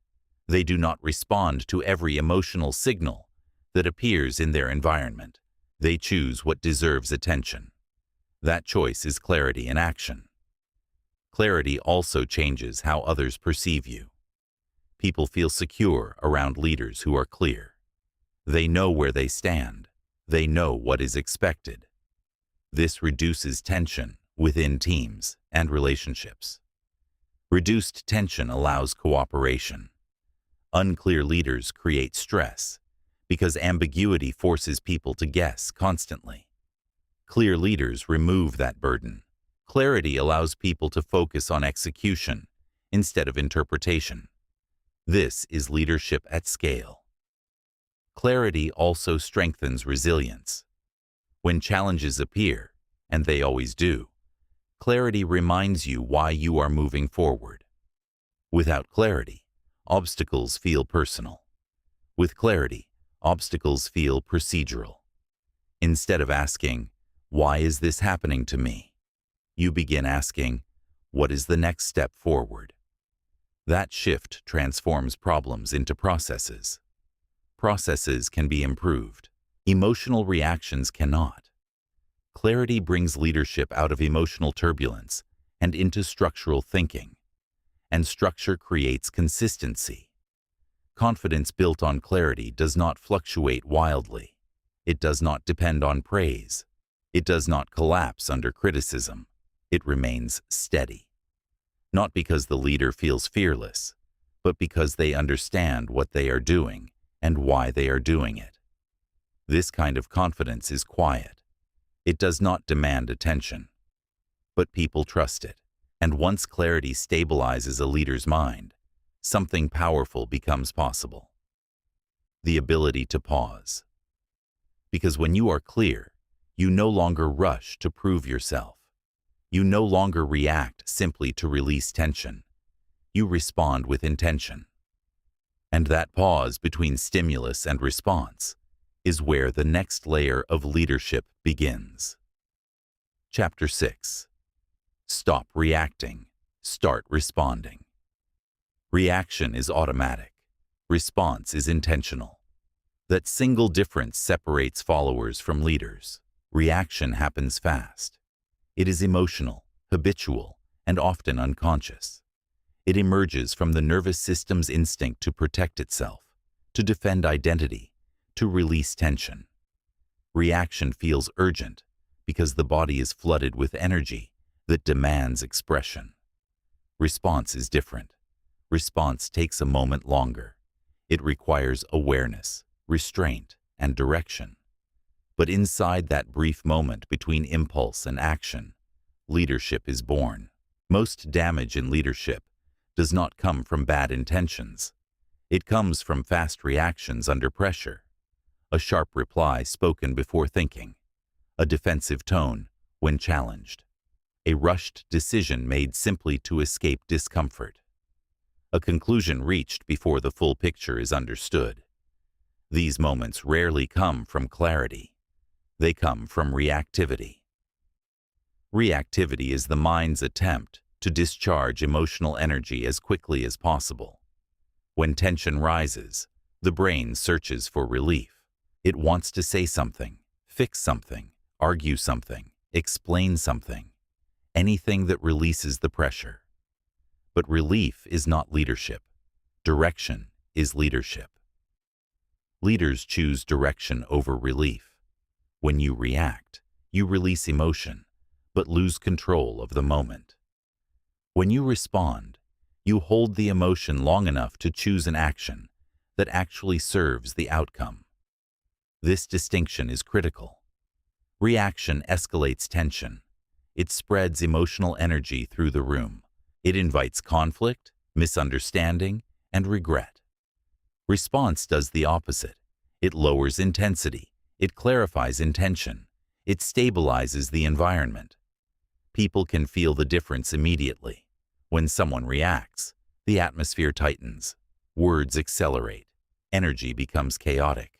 [SPEAKER 1] They do not respond to every emotional signal that appears in their environment. They choose what deserves attention. That choice is clarity in action. Clarity also changes how others perceive you. People feel secure around leaders who are clear. They know where they stand. They know what is expected. This reduces tension within teams and relationships. Reduced tension allows cooperation. Unclear leaders create stress because ambiguity forces people to guess constantly. Clear leaders remove that burden. Clarity allows people to focus on execution instead of interpretation. This is leadership at scale. Clarity also strengthens resilience. When challenges appear, and they always do, clarity reminds you why you are moving forward. Without clarity, obstacles feel personal. With clarity, obstacles feel procedural. Instead of asking, "Why is this happening to me?" you begin asking, "What is the next step forward?" That shift transforms problems into processes. Processes can be improved. Emotional reactions cannot. Clarity brings leadership out of emotional turbulence and into structural thinking. And structure creates consistency. Confidence built on clarity does not fluctuate wildly. It does not depend on praise. It does not collapse under criticism. It remains steady. Not because the leader feels fearless, but because they understand what they are doing and why they are doing it. This kind of confidence is quiet. It does not demand attention. But people trust it. And once clarity stabilizes a leader's mind, something powerful becomes possible. The ability to pause. Because when you are clear, you no longer rush to prove yourself. You no longer react simply to release tension. You respond with intention. And that pause between stimulus and response is where the next layer of leadership begins. Chapter 6. Stop reacting. Start responding. Reaction is automatic. Response is intentional. That single difference separates followers from leaders. Reaction happens fast. It is emotional, habitual, and often unconscious. It emerges from the nervous system's instinct to protect itself, to defend identity, to release tension. Reaction feels urgent because the body is flooded with energy that demands expression. Response is different. Response takes a moment longer. It requires awareness, restraint, and direction. But inside that brief moment between impulse and action, leadership is born. Most damage in leadership does not come from bad intentions. It comes from fast reactions under pressure. A sharp reply spoken before thinking. A defensive tone when challenged. A rushed decision made simply to escape discomfort. A conclusion reached before the full picture is understood. These moments rarely come from clarity. They come from reactivity. Reactivity is the mind's attempt to discharge emotional energy as quickly as possible. When tension rises, the brain searches for relief. It wants to say something, fix something, argue something, explain something, anything that releases the pressure. But relief is not leadership. Direction is leadership. Leaders choose direction over relief. When you react, you release emotion, but lose control of the moment. When you respond, you hold the emotion long enough to choose an action that actually serves the outcome. This distinction is critical. Reaction escalates tension. It spreads emotional energy through the room. It invites conflict, misunderstanding, and regret. Response does the opposite. It lowers intensity. It clarifies intention. It stabilizes the environment. People can feel the difference immediately. When someone reacts, the atmosphere tightens. Words accelerate. Energy becomes chaotic.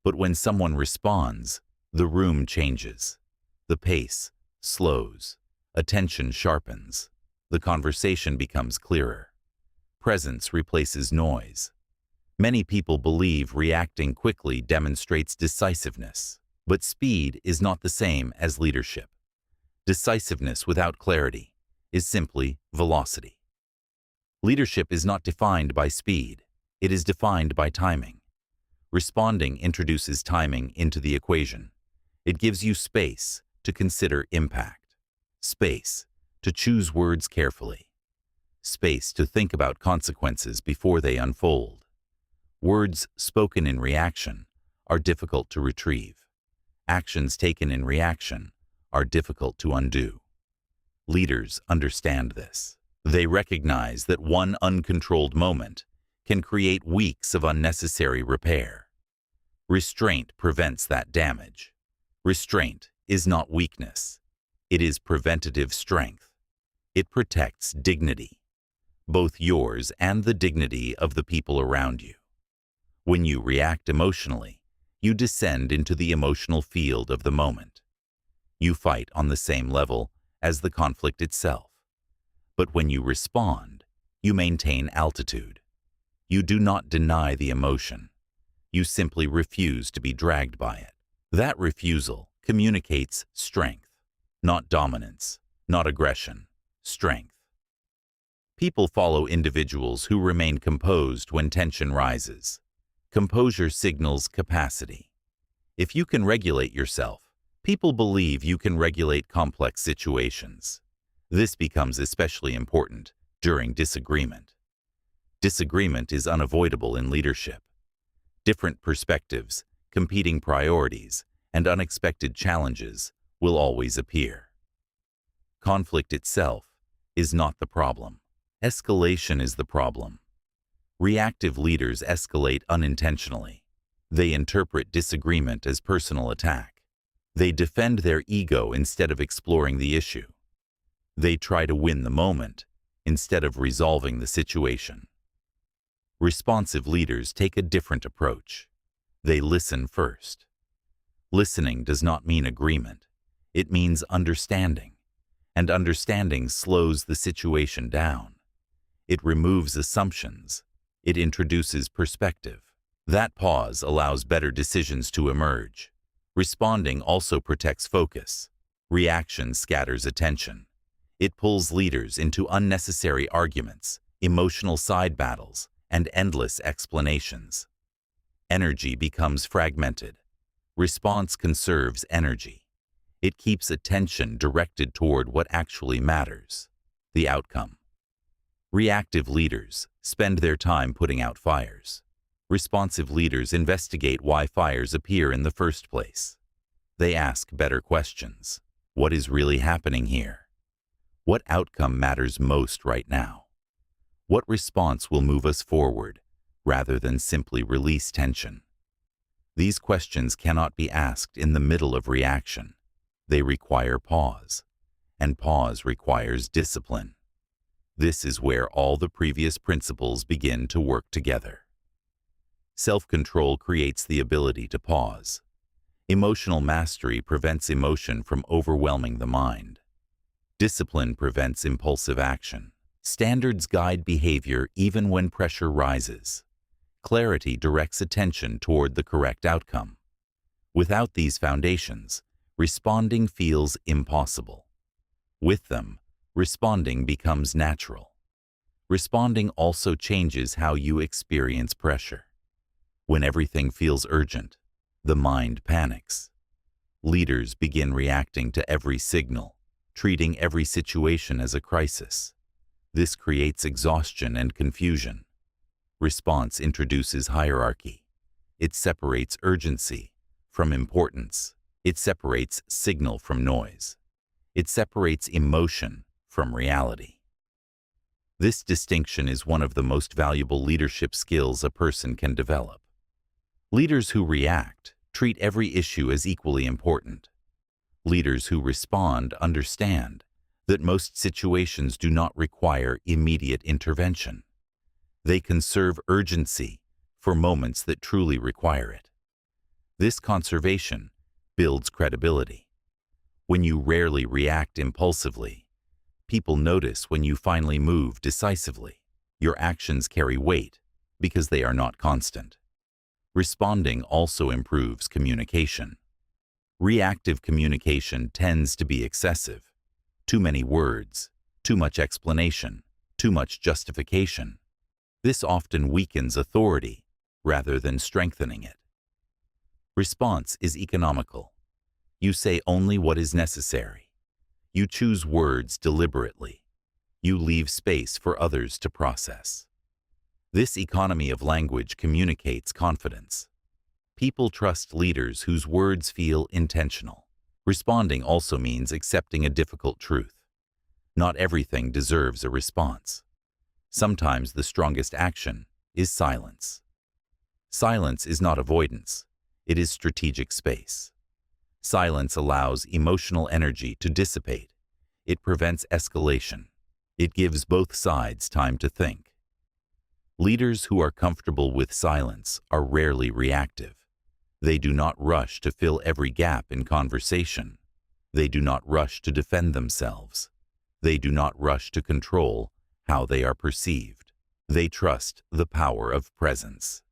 [SPEAKER 1] But when someone responds, the room changes. The pace slows. Attention sharpens. The conversation becomes clearer. Presence replaces noise. Many people believe reacting quickly demonstrates decisiveness, but speed is not the same as leadership. Decisiveness without clarity is simply velocity. Leadership is not defined by speed. It is defined by timing. Responding introduces timing into the equation. It gives you space to consider impact, space to choose words carefully, space to think about consequences before they unfold. Words spoken in reaction are difficult to retrieve. Actions taken in reaction are difficult to undo. Leaders understand this. They recognize that one uncontrolled moment can create weeks of unnecessary repair. Restraint prevents that damage. Restraint is not weakness. It is preventative strength. It protects dignity, both yours and the dignity of the people around you. When you react emotionally, you descend into the emotional field of the moment. You fight on the same level as the conflict itself. But when you respond, you maintain altitude. You do not deny the emotion. You simply refuse to be dragged by it. That refusal communicates strength, not dominance, not aggression, strength. People follow individuals who remain composed when tension rises. Composure signals capacity. If you can regulate yourself, people believe you can regulate complex situations. This becomes especially important during disagreement. Disagreement is unavoidable in leadership. Different perspectives, competing priorities, and unexpected challenges will always appear. Conflict itself is not the problem. Escalation is the problem. Reactive leaders escalate unintentionally. They interpret disagreement as personal attack. They defend their ego instead of exploring the issue. They try to win the moment instead of resolving the situation. Responsive leaders take a different approach. They listen first. Listening does not mean agreement. It means understanding. And understanding slows the situation down. It removes assumptions. It introduces perspective. That pause allows better decisions to emerge. Responding also protects focus. Reaction scatters attention. It pulls leaders into unnecessary arguments, emotional side battles, and endless explanations. Energy becomes fragmented. Response conserves energy. It keeps attention directed toward what actually matters, the outcome. Reactive leaders spend their time putting out fires. Responsive leaders investigate why fires appear in the first place. They ask better questions. What is really happening here? What outcome matters most right now? What response will move us forward, rather than simply release tension? These questions cannot be asked in the middle of reaction. They require pause, and pause requires discipline. This is where all the previous principles begin to work together. Self-control creates the ability to pause. Emotional mastery prevents emotion from overwhelming the mind. Discipline prevents impulsive action. Standards guide behavior even when pressure rises. Clarity directs attention toward the correct outcome. Without these foundations, responding feels impossible. With them, responding becomes natural. Responding also changes how you experience pressure. When everything feels urgent, the mind panics. Leaders begin reacting to every signal, treating every situation as a crisis. This creates exhaustion and confusion. Response introduces hierarchy. It separates urgency from importance. It separates signal from noise. It separates emotion from reality. This distinction is one of the most valuable leadership skills a person can develop. Leaders who react treat every issue as equally important. Leaders who respond understand that most situations do not require immediate intervention. They conserve urgency for moments that truly require it. This conservation builds credibility. When you rarely react impulsively, people notice when you finally move decisively. Your actions carry weight because they are not constant. Responding also improves communication. Reactive communication tends to be excessive. Too many words, too much explanation, too much justification. This often weakens authority rather than strengthening it. Response is economical. You say only what is necessary. You choose words deliberately. You leave space for others to process. This economy of language communicates confidence. People trust leaders whose words feel intentional. Responding also means accepting a difficult truth. Not everything deserves a response. Sometimes the strongest action is silence. Silence is not avoidance. It is strategic space. Silence allows emotional energy to dissipate. It prevents escalation. It gives both sides time to think. Leaders who are comfortable with silence are rarely reactive. They do not rush to fill every gap in conversation. They do not rush to defend themselves. They do not rush to control how they are perceived. They trust the power of presence.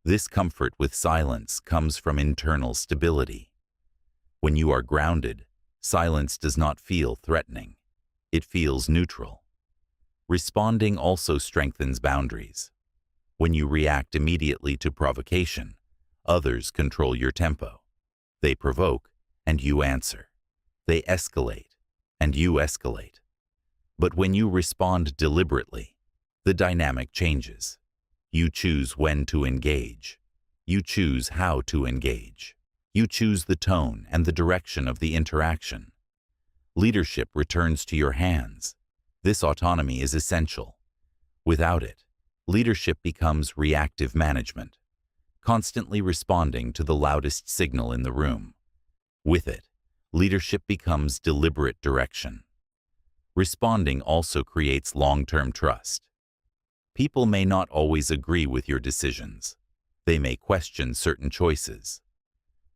[SPEAKER 1] This comfort with silence comes from internal stability. When you are grounded, silence does not feel threatening. It feels neutral. Responding also strengthens boundaries. When you react immediately to provocation, others control your tempo. They provoke, and you answer. They escalate, and you escalate. But when you respond deliberately, the dynamic changes. You choose when to engage. You choose how to engage. You choose the tone and the direction of the interaction. Leadership returns to your hands. This autonomy is essential. Without it, leadership becomes reactive management, constantly responding to the loudest signal in the room. With it, leadership becomes deliberate direction. Responding also creates long-term trust. People may not always agree with your decisions. They may question certain choices.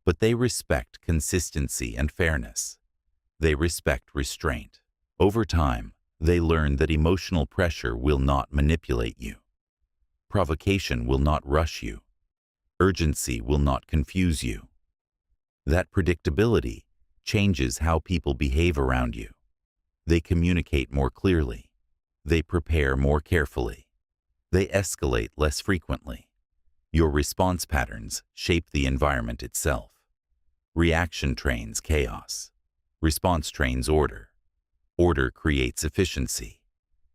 [SPEAKER 1] But they respect consistency and fairness. They respect restraint. Over time, they learn that emotional pressure will not manipulate you. Provocation will not rush you. Urgency will not confuse you. That predictability changes how people behave around you. They communicate more clearly. They prepare more carefully. They escalate less frequently. Your response patterns shape the environment itself. Reaction trains chaos. Response trains order. Order creates efficiency.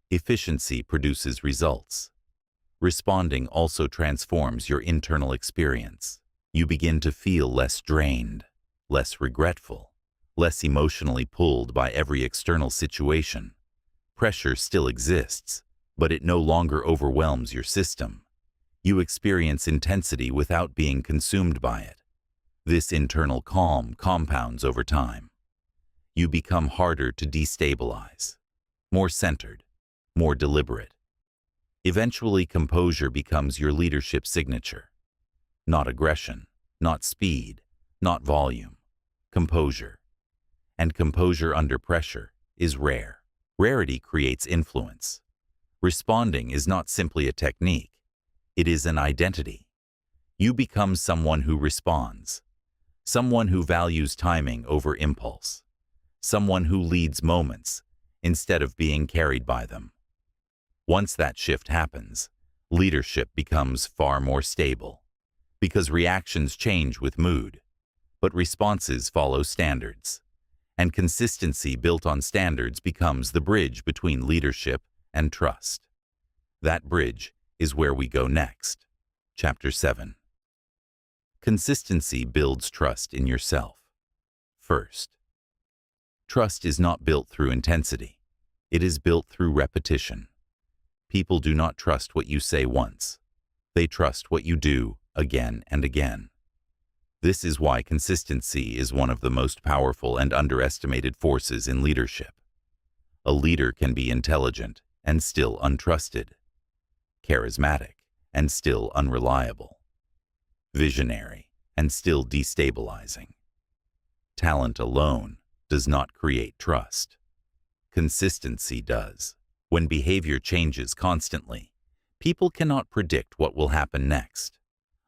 [SPEAKER 1] Efficiency produces results. Responding also transforms your internal experience. You begin to feel less drained, less regretful, less emotionally pulled by every external situation. Pressure still exists, but it no longer overwhelms your system. You experience intensity without being consumed by it. This internal calm compounds over time. You become harder to destabilize, more centered, more deliberate. Eventually, composure becomes your leadership signature. Not aggression, not speed, not volume. Composure. And composure under pressure is rare. Rarity creates influence. Responding is not simply a technique. It is an identity. You become someone who responds, someone who values timing over impulse, someone who leads moments instead of being carried by them. Once that shift happens, leadership becomes far more stable, because reactions change with mood, but responses follow standards, and consistency built on standards becomes the bridge between leadership and trust. That bridge is where we go next. Chapter 7. Consistency builds trust in yourself. First, trust is not built through intensity. It is built through repetition. People do not trust what you say once. They trust what you do again and again. This is why consistency is one of the most powerful and underestimated forces in leadership. A leader can be intelligent and still untrusted, charismatic and still unreliable, visionary and still destabilizing. Talent alone does not create trust. Consistency does. When behavior changes constantly, people cannot predict what will happen next.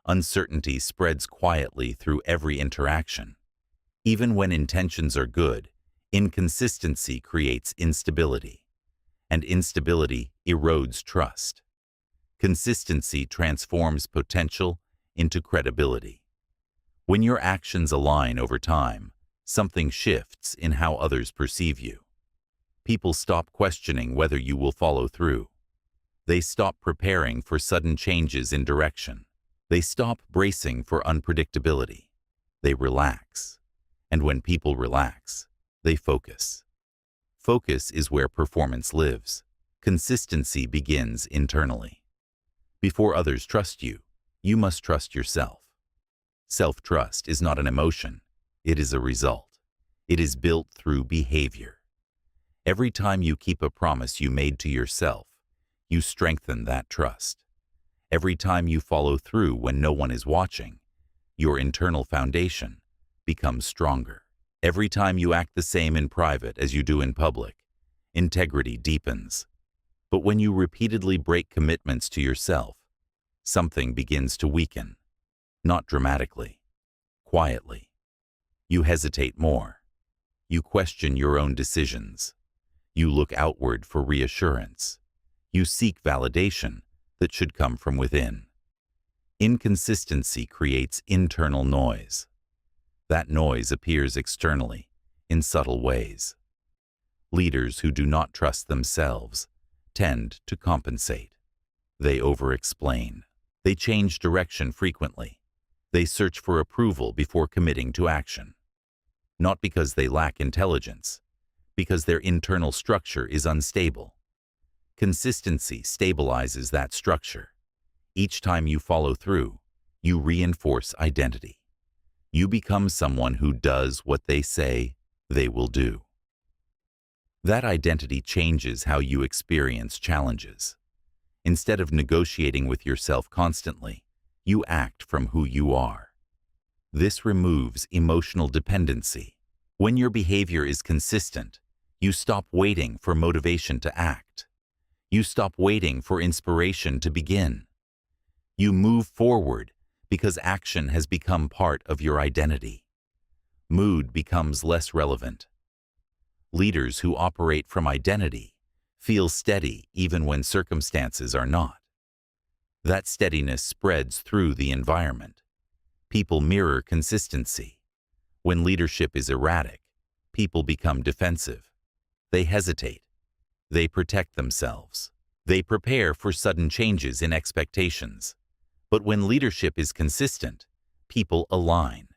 [SPEAKER 1] Uncertainty spreads quietly through every interaction. Even when intentions are good, inconsistency creates instability, and instability erodes trust. Consistency transforms potential into credibility. When your actions align over time, something shifts in how others perceive you. People stop questioning whether you will follow through. They stop preparing for sudden changes in direction. They stop bracing for unpredictability. They relax. And when people relax, they focus. Focus is where performance lives. Consistency begins internally. Before others trust you, you must trust yourself. Self-trust is not an emotion. It is a result. It is built through behavior. Every time you keep a promise you made to yourself, you strengthen that trust. Every time you follow through when no one is watching, your internal foundation becomes stronger. Every time you act the same in private as you do in public, integrity deepens. But when you repeatedly break commitments to yourself, something begins to weaken. Not dramatically, quietly. You hesitate more. You question your own decisions. You look outward for reassurance. You seek validation that should come from within. Inconsistency creates internal noise. That noise appears externally, in subtle ways. Leaders who do not trust themselves tend to compensate. They over-explain. They change direction frequently. They search for approval before committing to action. Not because they lack intelligence, because their internal structure is unstable. Consistency stabilizes that structure. Each time you follow through, you reinforce identity. You become someone who does what they say they will do. That identity changes how you experience challenges. Instead of negotiating with yourself constantly, you act from who you are. This removes emotional dependency. When your behavior is consistent, you stop waiting for motivation to act. You stop waiting for inspiration to begin. You move forward because action has become part of your identity. Mood becomes less relevant. Leaders who operate from identity feel steady even when circumstances are not. That steadiness spreads through the environment. People mirror consistency. When leadership is erratic, people become defensive. They hesitate. They protect themselves. They prepare for sudden changes in expectations. But when leadership is consistent, people align.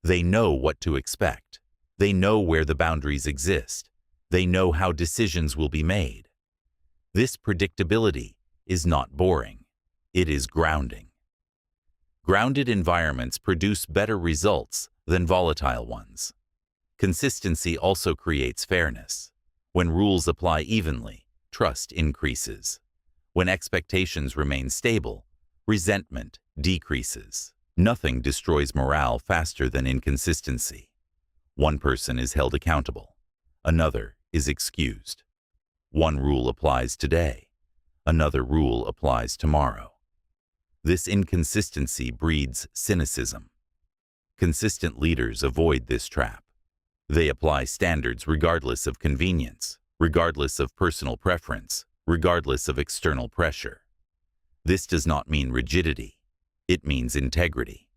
[SPEAKER 1] They know what to expect. They know where the boundaries exist. They know how decisions will be made. This predictability is not boring. It is grounding. Grounded environments produce better results than volatile ones. Consistency also creates fairness. When rules apply evenly, trust increases. When expectations remain stable, resentment decreases. Nothing destroys morale faster than inconsistency. One person is held accountable. Another is excused. One rule applies today. Another rule applies tomorrow. This inconsistency breeds cynicism. Consistent leaders avoid this trap. They apply standards regardless of convenience, regardless of personal preference, regardless of external pressure. This does not mean rigidity. It means integrity.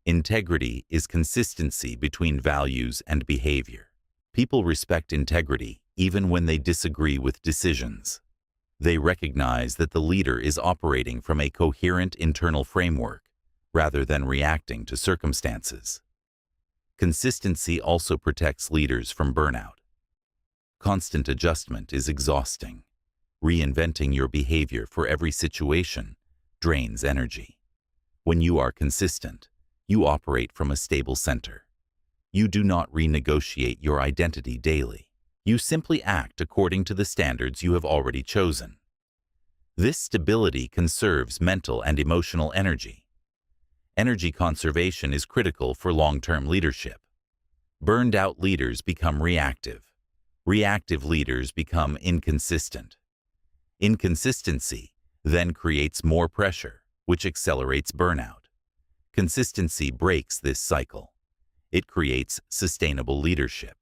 [SPEAKER 1] Integrity is consistency between values and behavior. People respect integrity even when they disagree with decisions. They recognize that the leader is operating from a coherent internal framework rather than reacting to circumstances. Consistency also protects leaders from burnout. Constant adjustment is exhausting. Reinventing your behavior for every situation drains energy. When you are consistent, you operate from a stable center. You do not renegotiate your identity daily. You simply act according to the standards you have already chosen. This stability conserves mental and emotional energy. Energy conservation is critical for long-term leadership. Burned-out leaders become reactive. Reactive leaders become inconsistent. Inconsistency then creates more pressure, which accelerates burnout. Consistency breaks this cycle. It creates sustainable leadership.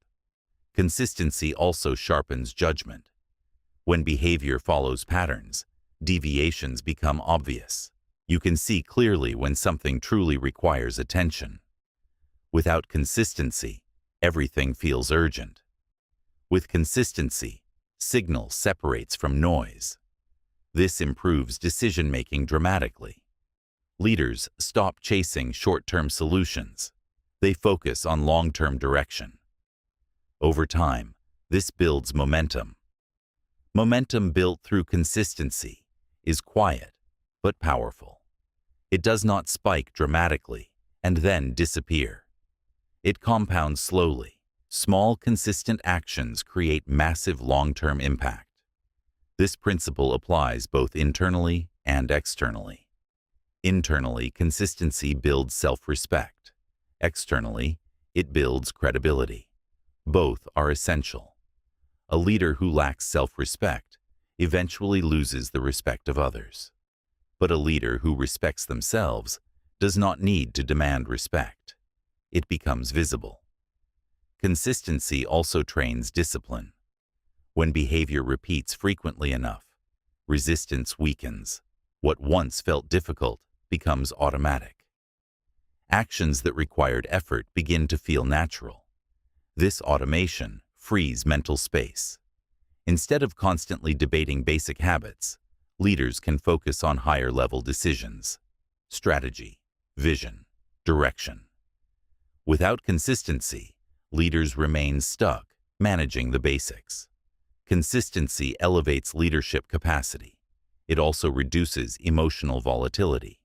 [SPEAKER 1] Consistency also sharpens judgment. When behavior follows patterns, deviations become obvious. You can see clearly when something truly requires attention. Without consistency, everything feels urgent. With consistency, signal separates from noise. This improves decision-making dramatically. Leaders stop chasing short-term solutions. They focus on long-term direction. Over time, this builds momentum. Momentum built through consistency is quiet but powerful. It does not spike dramatically and then disappear. It compounds slowly. Small, consistent actions create massive long-term impact. This principle applies both internally and externally. Internally, consistency builds self-respect. Externally, it builds credibility. Both are essential. A leader who lacks self-respect eventually loses the respect of others. But a leader who respects themselves does not need to demand respect. It becomes visible. Consistency also trains discipline. When behavior repeats frequently enough, resistance weakens. What once felt difficult becomes automatic. Actions that required effort begin to feel natural. This automation frees mental space. Instead of constantly debating basic habits, leaders can focus on higher-level decisions, strategy, vision, direction. Without consistency, leaders remain stuck managing the basics. Consistency elevates leadership capacity. It also reduces emotional volatility.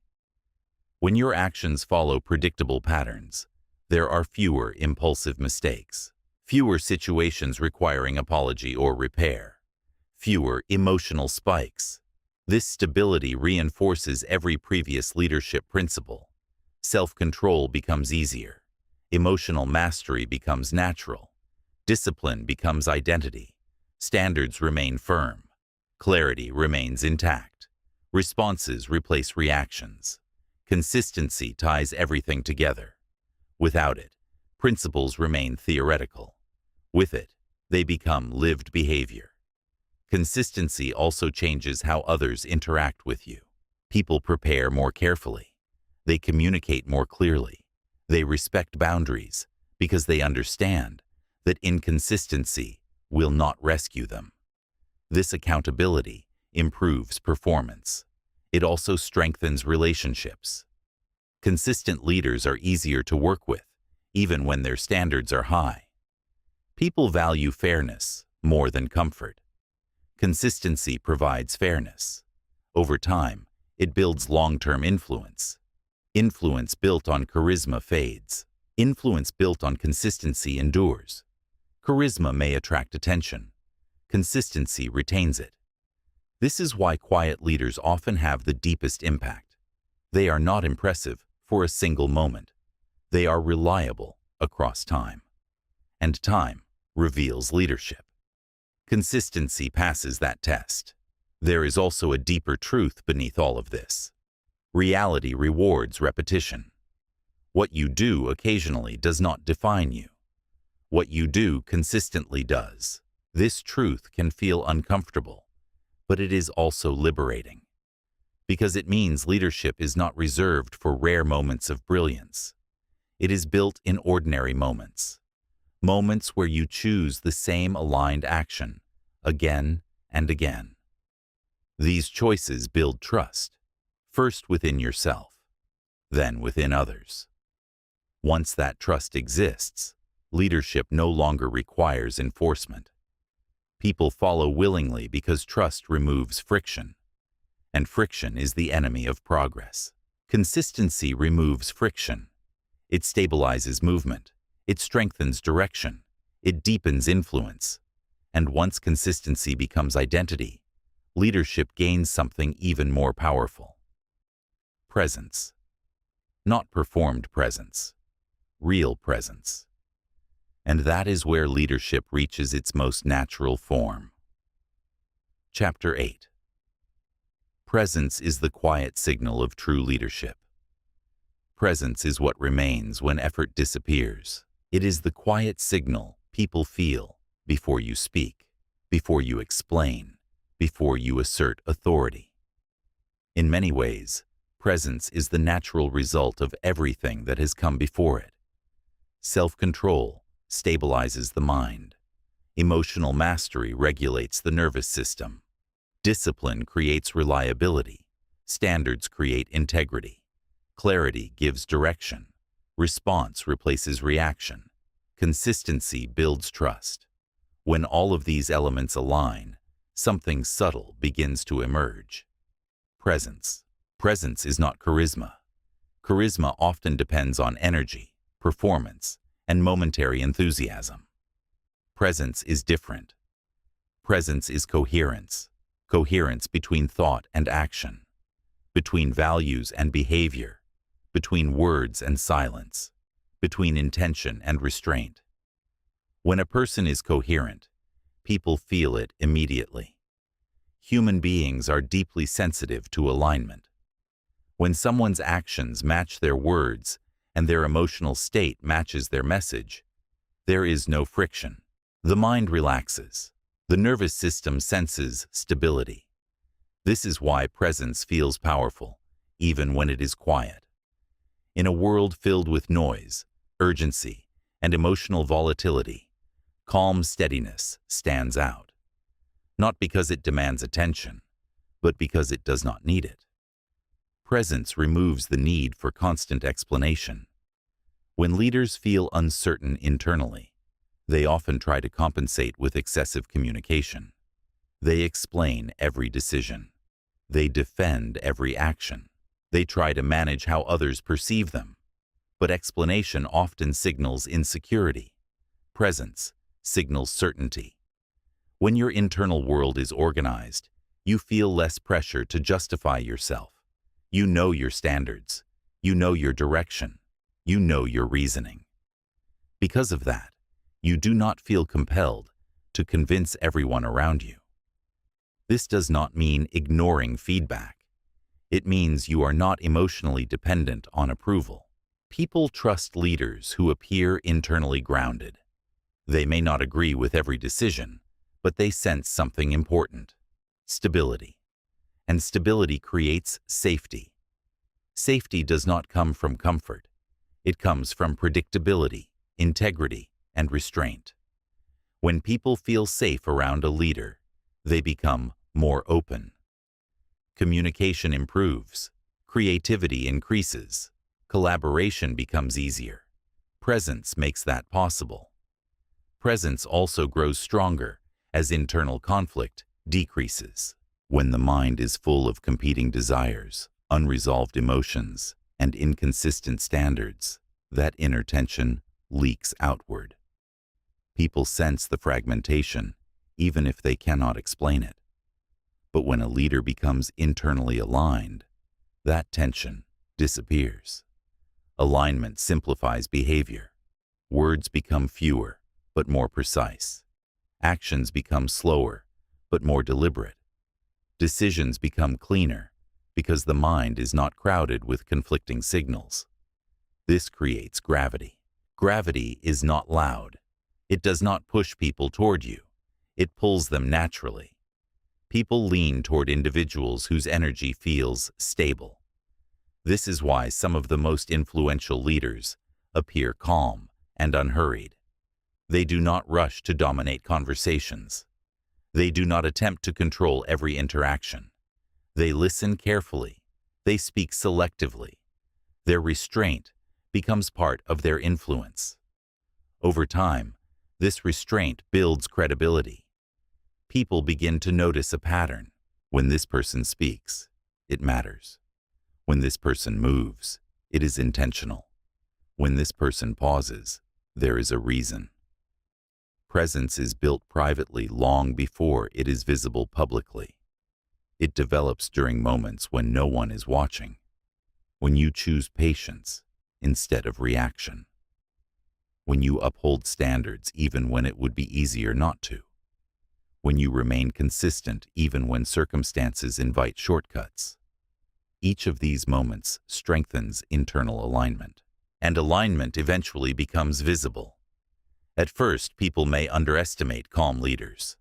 [SPEAKER 1] When your actions follow predictable patterns, there are fewer impulsive mistakes, fewer situations requiring apology or repair, fewer emotional spikes. This stability reinforces every previous leadership principle. Self-control becomes easier. Emotional mastery becomes natural. Discipline becomes identity. Standards remain firm. Clarity remains intact. Responses replace reactions. Consistency ties everything together. Without it, principles remain theoretical. With it, they become lived behavior. Consistency also changes how others interact with you. People prepare more carefully. They communicate more clearly. They respect boundaries because they understand that inconsistency will not rescue them. This accountability improves performance. It also strengthens relationships. Consistent leaders are easier to work with, even when their standards are high. People value fairness more than comfort. Consistency provides fairness. Over time, it builds long-term influence. Influence built on charisma fades. Influence built on consistency endures. Charisma may attract attention. Consistency retains it. This is why quiet leaders often have the deepest impact. They are not impressive for a single moment. They are reliable across time. And time reveals leadership. Consistency passes that test. There is also a deeper truth beneath all of this. Reality rewards repetition. What you do occasionally does not define you. What you do consistently does. This truth can feel uncomfortable, but it is also liberating, because it means leadership is not reserved for rare moments of brilliance. It is built in ordinary moments, moments where you choose the same aligned action again and again. These choices build trust, first within yourself, then within others. Once that trust exists, leadership no longer requires enforcement. People follow willingly because trust removes friction, and friction is the enemy of progress. Consistency removes friction. It stabilizes movement. It strengthens direction. It deepens influence. And once consistency becomes identity, leadership gains something even more powerful. Presence. Not performed presence. Real presence. And that is where leadership reaches its most natural form. Chapter 8. Presence is the quiet signal of true leadership. Presence is what remains when effort disappears. It is the quiet signal people feel before you speak, before you explain, before you assert authority. In many ways, presence is the natural result of everything that has come before it. Self-control stabilizes the mind. Emotional mastery regulates the nervous system. Discipline creates reliability. Standards create integrity. Clarity gives direction. Response replaces reaction. Consistency builds trust. When all of these elements align, something subtle begins to emerge. Presence. Presence is not charisma. Charisma often depends on energy, performance, and momentary enthusiasm. Presence is different. Presence is coherence. Coherence between thought and action, between values and behavior, between words and silence, between intention and restraint. When a person is coherent, people feel it immediately. Human beings are deeply sensitive to alignment. When someone's actions match their words and their emotional state matches their message, there is no friction. The mind relaxes. The nervous system senses stability. This is why presence feels powerful, even when it is quiet. In a world filled with noise, urgency, and emotional volatility, calm steadiness stands out. Not because it demands attention, but because it does not need it. Presence removes the need for constant explanation. When leaders feel uncertain internally, they often try to compensate with excessive communication. They explain every decision. They defend every action. They try to manage how others perceive them. But explanation often signals insecurity. Presence signals certainty. When your internal world is organized, you feel less pressure to justify yourself. You know your standards. You know your direction. You know your reasoning. Because of that, you do not feel compelled to convince everyone around you. This does not mean ignoring feedback. It means you are not emotionally dependent on approval. People trust leaders who appear internally grounded. They may not agree with every decision, but they sense something important: stability. And stability creates safety. Safety does not come from comfort. It comes from predictability, integrity, and restraint. When people feel safe around a leader, they become more open. Communication improves. Creativity increases. Collaboration becomes easier. Presence makes that possible. Presence also grows stronger as internal conflict decreases. When the mind is full of competing desires, unresolved emotions, and inconsistent standards, that inner tension leaks outward. People sense the fragmentation, even if they cannot explain it. But when a leader becomes internally aligned, that tension disappears. Alignment simplifies behavior. Words become fewer, but more precise. Actions become slower, but more deliberate. Decisions become cleaner, because the mind is not crowded with conflicting signals. This creates gravity. Gravity is not loud. It does not push people toward you. It pulls them naturally. People lean toward individuals whose energy feels stable. This is why some of the most influential leaders appear calm and unhurried. They do not rush to dominate conversations. They do not attempt to control every interaction. They listen carefully. They speak selectively. Their restraint becomes part of their influence. Over time, this restraint builds credibility. People begin to notice a pattern. When this person speaks, it matters. When this person moves, it is intentional. When this person pauses, there is a reason. Presence is built privately long before it is visible publicly. It develops during moments when no one is watching, when you choose patience instead of reaction, when you uphold standards even when it would be easier not to, when you remain consistent even when circumstances invite shortcuts. Each of these moments strengthens internal alignment, and alignment eventually becomes visible. At first, people may underestimate calm leaders.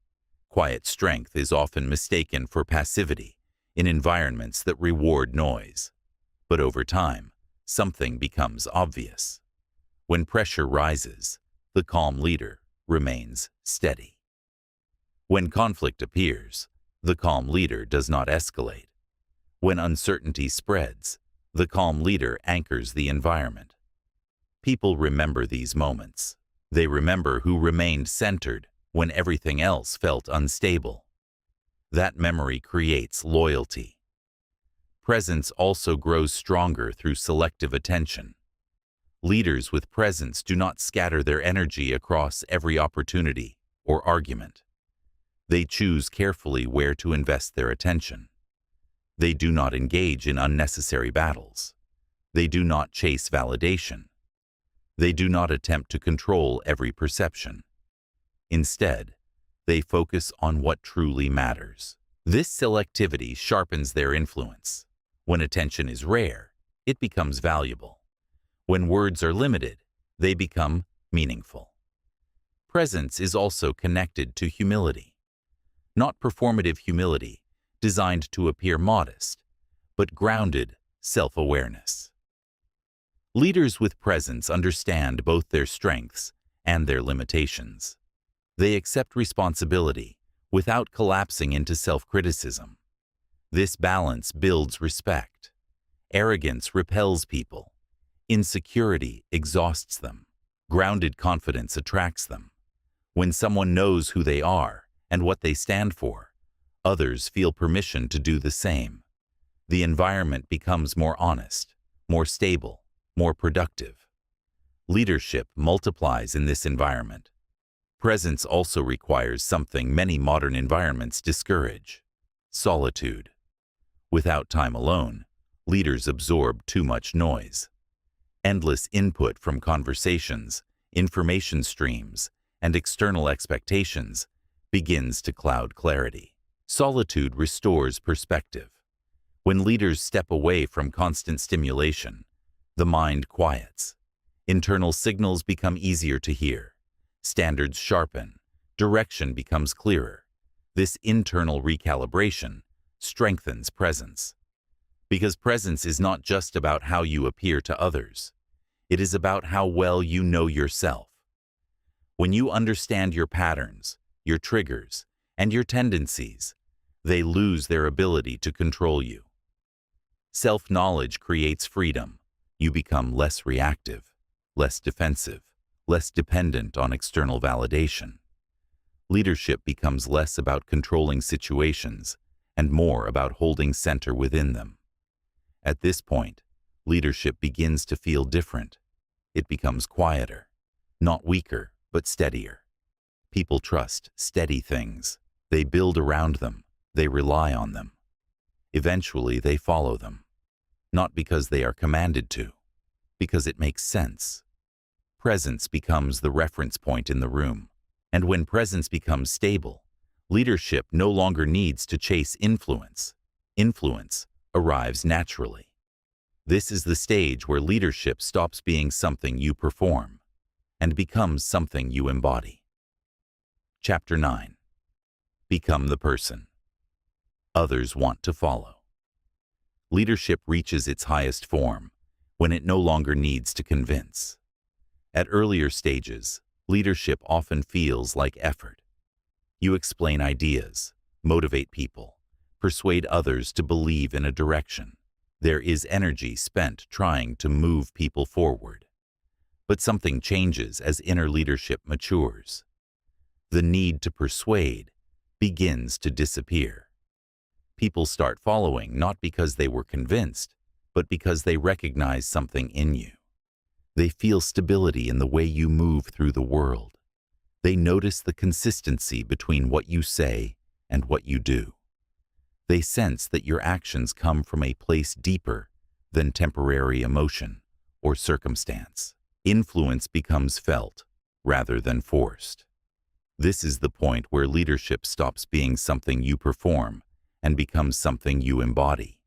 [SPEAKER 1] Quiet strength is often mistaken for passivity in environments that reward noise. But over time, something becomes obvious. When pressure rises, the calm leader remains steady. When conflict appears, the calm leader does not escalate. When uncertainty spreads, the calm leader anchors the environment. People remember these moments. They remember who remained centered when everything else felt unstable. That memory creates loyalty. Presence also grows stronger through selective attention. Leaders with presence do not scatter their energy across every opportunity or argument. They choose carefully where to invest their attention. They do not engage in unnecessary battles. They do not chase validation. They do not attempt to control every perception. Instead, they focus on what truly matters. This selectivity sharpens their influence. When attention is rare, it becomes valuable. When words are limited, they become meaningful. Presence is also connected to humility. Not performative humility, designed to appear modest, but grounded self-awareness. Leaders with presence understand both their strengths and their limitations. They accept responsibility without collapsing into self-criticism. This balance builds respect. Arrogance repels people. Insecurity exhausts them. Grounded confidence attracts them. When someone knows who they are and what they stand for, others feel permission to do the same. The environment becomes more honest, more stable, more productive. Leadership multiplies in this environment. Presence also requires something many modern environments discourage: solitude. Without time alone, leaders absorb too much noise. Endless input from conversations, information streams, and external expectations begins to cloud clarity. Solitude restores perspective. When leaders step away from constant stimulation, the mind quiets. Internal signals become easier to hear. Standards sharpen. Direction becomes clearer. This internal recalibration strengthens presence. Because presence is not just about how you appear to others. It is about how well you know yourself. When you understand your patterns, your triggers, and your tendencies, they lose their ability to control you. Self-knowledge creates freedom. You become less reactive, less defensive, less dependent on external validation. Leadership becomes less about controlling situations and more about holding center within them. At this point, leadership begins to feel different. It becomes quieter, not weaker, but steadier. People trust steady things. They build around them. They rely on them. Eventually, they follow them. Not because they are commanded to, because it makes sense. Presence becomes the reference point in the room. And when presence becomes stable, leadership no longer needs to chase influence. Influence arrives naturally. This is the stage where leadership stops being something you perform and becomes something you embody. Chapter 9. Become the person others want to follow. Leadership reaches its highest form when it no longer needs to convince. At earlier stages, leadership often feels like effort. You explain ideas, motivate people, persuade others to believe in a direction. There is energy spent trying to move people forward. But something changes as inner leadership matures. The need to persuade begins to disappear. People start following not because they were convinced, but because they recognize something in you. They feel stability in the way you move through the world. They notice the consistency between what you say and what you do. They sense that your actions come from a place deeper than temporary emotion or circumstance. Influence becomes felt rather than forced. This is the point where leadership stops being something you perform and becomes something you embody.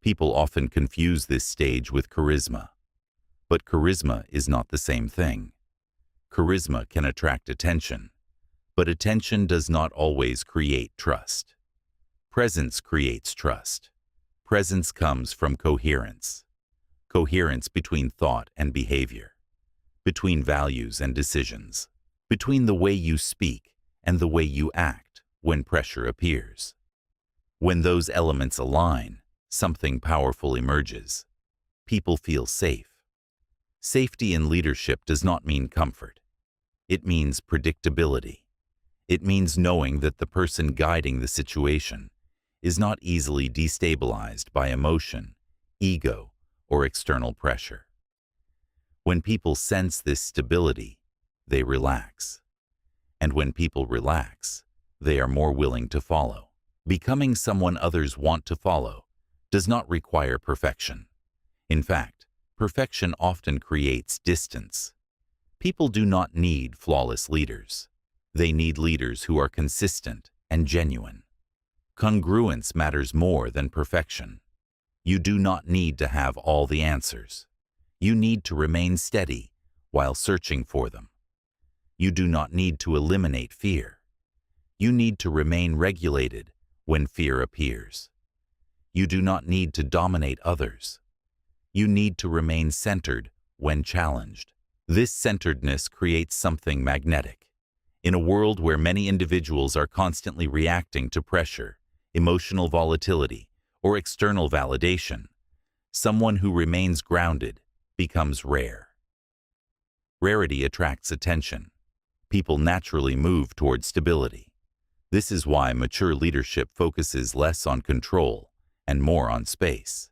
[SPEAKER 1] People often confuse this stage with charisma, but charisma is not the same thing. Charisma can attract attention, but attention does not always create trust. Presence creates trust. Presence comes from coherence. Coherence between thought and behavior, between values and decisions, between the way you speak and the way you act when pressure appears. When those elements align, something powerful emerges. People feel safe. Safety in leadership does not mean comfort. It means predictability. It means knowing that the person guiding the situation is not easily destabilized by emotion, ego, or external pressure. When people sense this stability, they relax. And when people relax, they are more willing to follow. Becoming someone others want to follow does not require perfection. In fact, perfection often creates distance. People do not need flawless leaders. They need leaders who are consistent and genuine. Congruence matters more than perfection. You do not need to have all the answers. You need to remain steady while searching for them. You do not need to eliminate fear. You need to remain regulated when fear appears. You do not need to dominate others. You need to remain centered when challenged. This centeredness creates something magnetic. In a world where many individuals are constantly reacting to pressure, emotional volatility, or external validation, someone who remains grounded becomes rare. Rarity attracts attention. People naturally move toward stability. This is why mature leadership focuses less on control and more on space.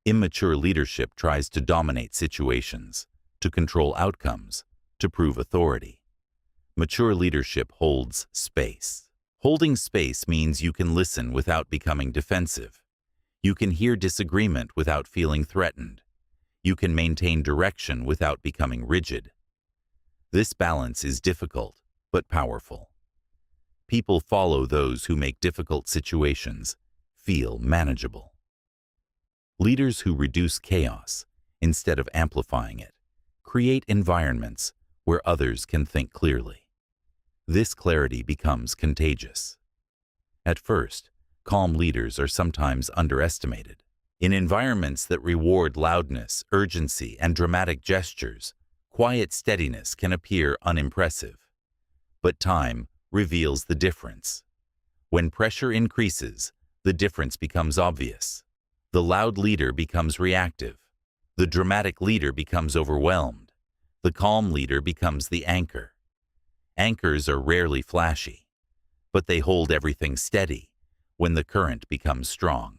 [SPEAKER 1] Immature leadership tries to dominate situations, to control outcomes, to prove authority. Mature leadership holds space. Holding space means you can listen without becoming defensive. You can hear disagreement without feeling threatened. You can maintain direction without becoming rigid. This balance is difficult, but powerful. People follow those who make difficult situations feel manageable. Leaders who reduce chaos instead of amplifying it create environments where others can think clearly. This clarity becomes contagious. At first, calm leaders are sometimes underestimated. In environments that reward loudness, urgency, and dramatic gestures, quiet steadiness can appear unimpressive. But time reveals the difference. When pressure increases, the difference becomes obvious. The loud leader becomes reactive. The dramatic leader becomes overwhelmed. The calm leader becomes the anchor. Anchors are rarely flashy, but they hold everything steady when the current becomes strong.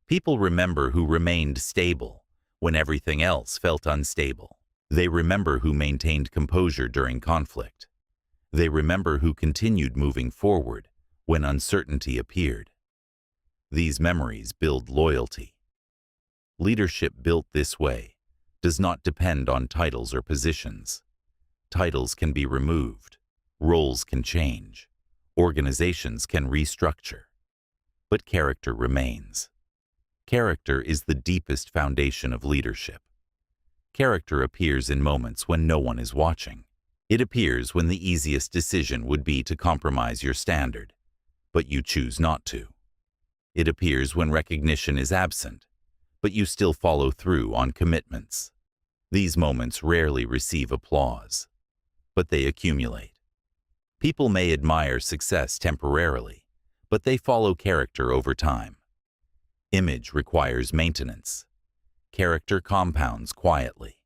[SPEAKER 1] People remember who remained stable when everything else felt unstable. They remember who maintained composure during conflict. They remember who continued moving forward when uncertainty appeared. These memories build loyalty. Leadership built this way does not depend on titles or positions. Titles can be removed, roles can change, organizations can restructure, but character remains. Character is the deepest foundation of leadership. Character appears in moments when no one is watching. It appears when the easiest decision would be to compromise your standard, but you choose not to. It appears when recognition is absent, but you still follow through on commitments. These moments rarely receive applause, but they accumulate. People may admire success temporarily, but they follow character over time. Image requires maintenance. Character compounds quietly.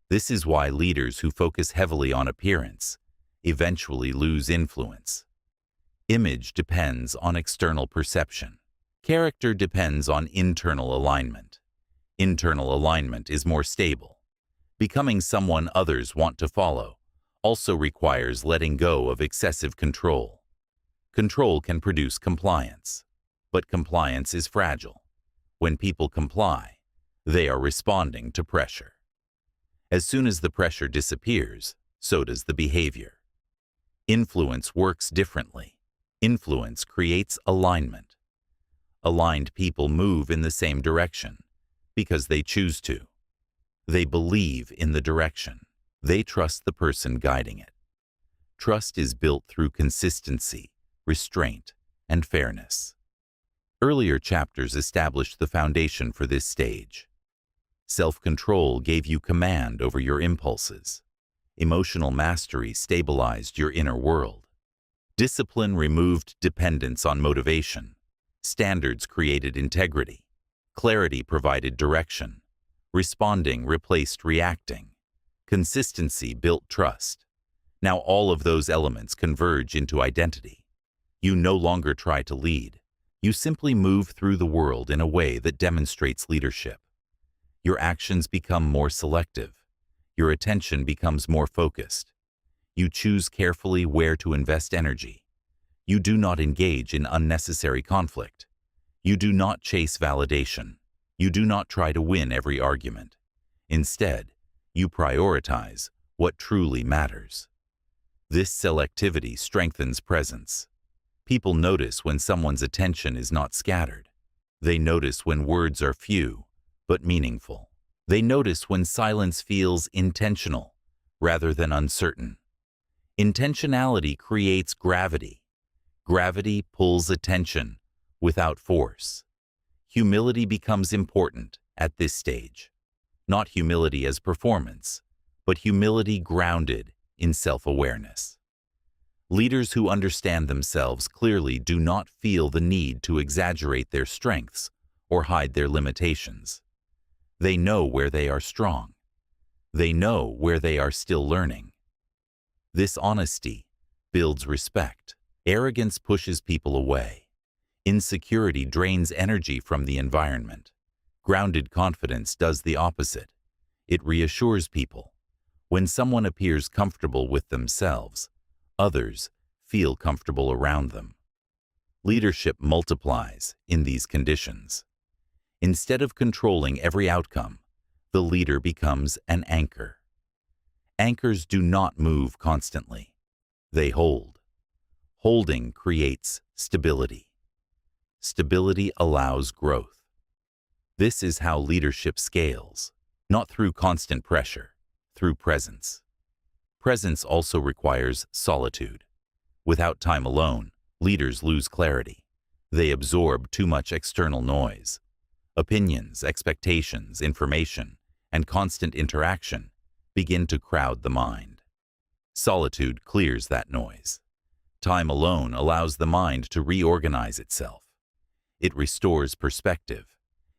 [SPEAKER 1] This is why leaders who focus heavily on appearance eventually lose influence. Image depends on external perception. Character depends on internal alignment. Internal alignment is more stable. Becoming someone others want to follow also requires letting go of excessive control. Control can produce compliance, but compliance is fragile. When people comply, they are responding to pressure. As soon as the pressure disappears, so does the behavior. Influence works differently. Influence creates alignment. Aligned people move in the same direction because they choose to. They believe in the direction. They trust the person guiding it. Trust is built through consistency, restraint, and fairness. Earlier chapters established the foundation for this stage. Self-control gave you command over your impulses. Emotional mastery stabilized your inner world. Discipline removed dependence on motivation. Standards created integrity. Clarity provided direction. Responding replaced reacting. Consistency built trust. Now all of those elements converge into identity. You no longer try to lead. You simply move through the world in a way that demonstrates leadership. Your actions become more selective. Your attention becomes more focused. You choose carefully where to invest energy. You do not engage in unnecessary conflict. You do not chase validation. You do not try to win every argument. Instead, you prioritize what truly matters. This selectivity strengthens presence. People notice when someone's attention is not scattered. They notice when words are few, but meaningful. They notice when silence feels intentional rather than uncertain. Intentionality creates gravity. Gravity pulls attention without force. Humility becomes important at this stage. Not humility as performance, but humility grounded in self-awareness. Leaders who understand themselves clearly do not feel the need to exaggerate their strengths or hide their limitations. They know where they are strong. They know where they are still learning. This honesty builds respect. Arrogance pushes people away. Insecurity drains energy from the environment. Grounded confidence does the opposite. It reassures people. When someone appears comfortable with themselves, others feel comfortable around them. Leadership multiplies in these conditions. Instead of controlling every outcome, the leader becomes an anchor. Anchors do not move constantly. They hold. Holding creates stability. Stability allows growth. This is how leadership scales, not through constant pressure, through presence. Presence also requires solitude. Without time alone, leaders lose clarity. They absorb too much external noise. Opinions, expectations, information, and constant interaction begin to crowd the mind. Solitude clears that noise. Time alone allows the mind to reorganize itself. It restores perspective.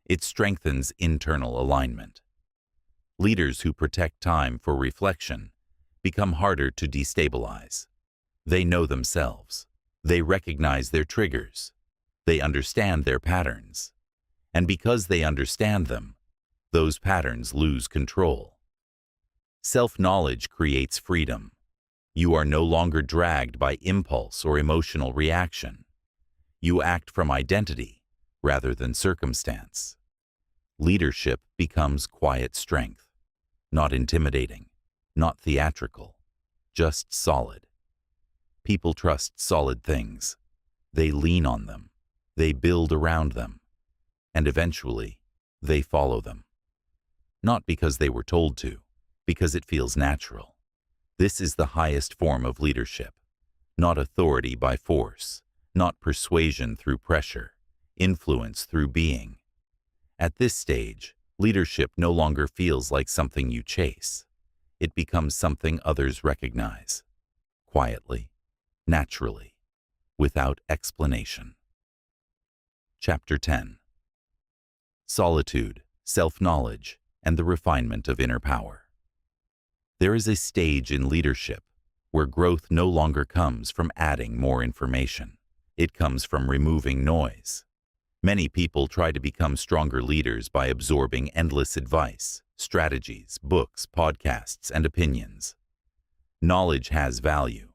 [SPEAKER 1] It strengthens internal alignment. Leaders who protect time for reflection become harder to destabilize. They know themselves. They recognize their triggers. They understand their patterns. And because they understand them, those patterns lose control. Self-knowledge creates freedom. You are no longer dragged by impulse or emotional reaction. You act from identity rather than circumstance. Leadership becomes quiet strength, not intimidating, not theatrical, just solid. People trust solid things. They lean on them. They build around them. and eventually, they follow them. Not because they were told to, because it feels natural. This is the highest form of leadership. Not authority by force, not persuasion through pressure, influence through being. At this stage, leadership no longer feels like something you chase. It becomes something others recognize. Quietly, naturally, without explanation. Chapter 10. Solitude, self-knowledge, and the refinement of inner power. There is a stage in leadership where growth no longer comes from adding more information. It comes from removing noise. Many people try to become stronger leaders by absorbing endless advice, strategies, books, podcasts, and opinions. Knowledge has value,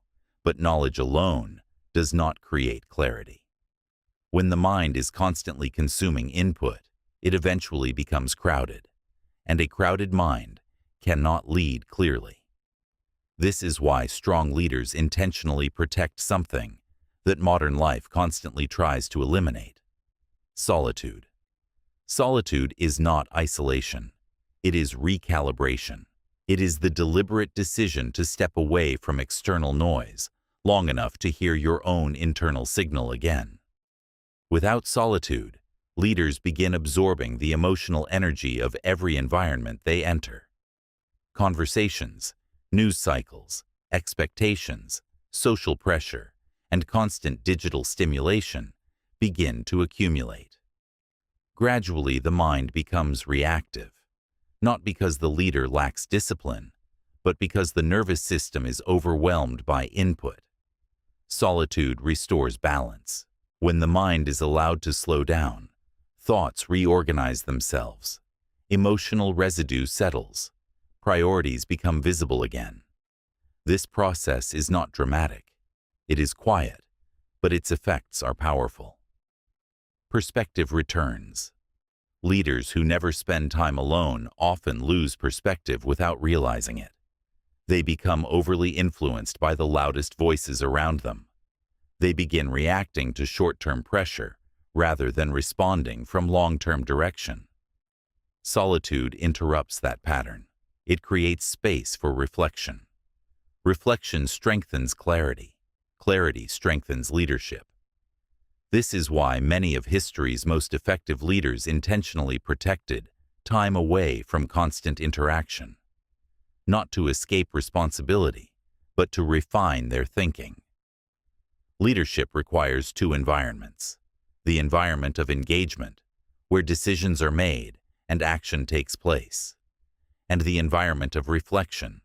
[SPEAKER 1] but knowledge alone does not create clarity. When the mind is constantly consuming input, it eventually becomes crowded, and a crowded mind cannot lead clearly. This is why strong leaders intentionally protect something that modern life constantly tries to eliminate: solitude. Solitude is not isolation. It is recalibration. It is the deliberate decision to step away from external noise long enough to hear your own internal signal again. Without solitude, leaders begin absorbing the emotional energy of every environment they enter. Conversations, news cycles, expectations, social pressure, and constant digital stimulation begin to accumulate. Gradually, the mind becomes reactive, not because the leader lacks discipline, but because the nervous system is overwhelmed by input. Solitude restores balance. When the mind is allowed to slow down, thoughts reorganize themselves, emotional residue settles, priorities become visible again. This process is not dramatic. It is quiet, but its effects are powerful. Perspective returns. Leaders who never spend time alone often lose perspective without realizing it. They become overly influenced by the loudest voices around them. They begin reacting to short-term pressure rather than responding from long-term direction. Solitude interrupts that pattern. It creates space for reflection. Reflection strengthens clarity. Clarity strengthens leadership. This is why many of history's most effective leaders intentionally protected time away from constant interaction. Not to escape responsibility, but to refine their thinking. Leadership requires two environments: the environment of engagement, where decisions are made and action takes place, and the environment of reflection,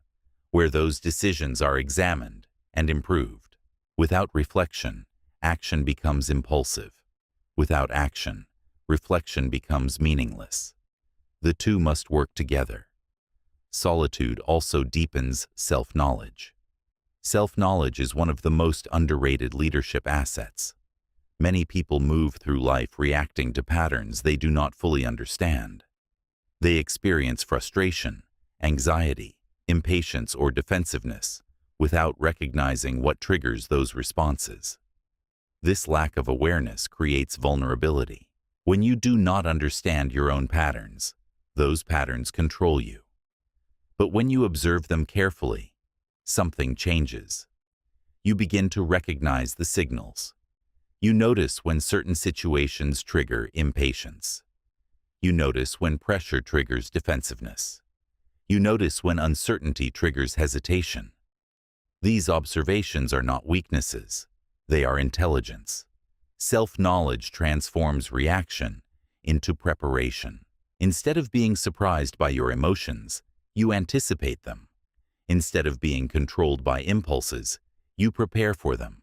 [SPEAKER 1] where those decisions are examined and improved. Without reflection, action becomes impulsive. Without action, reflection becomes meaningless. The two must work together. Solitude also deepens self-knowledge. Self-knowledge is one of the most underrated leadership assets. Many people move through life reacting to patterns they do not fully understand. They experience frustration, anxiety, impatience, or defensiveness without recognizing what triggers those responses. This lack of awareness creates vulnerability. When you do not understand your own patterns, those patterns control you. But when you observe them carefully, something changes. You begin to recognize the signals. You notice when certain situations trigger impatience. You notice when pressure triggers defensiveness. You notice when uncertainty triggers hesitation. These observations are not weaknesses. They are intelligence. Self-knowledge transforms reaction into preparation. Instead of being surprised by your emotions, you anticipate them. Instead of being controlled by impulses, you prepare for them.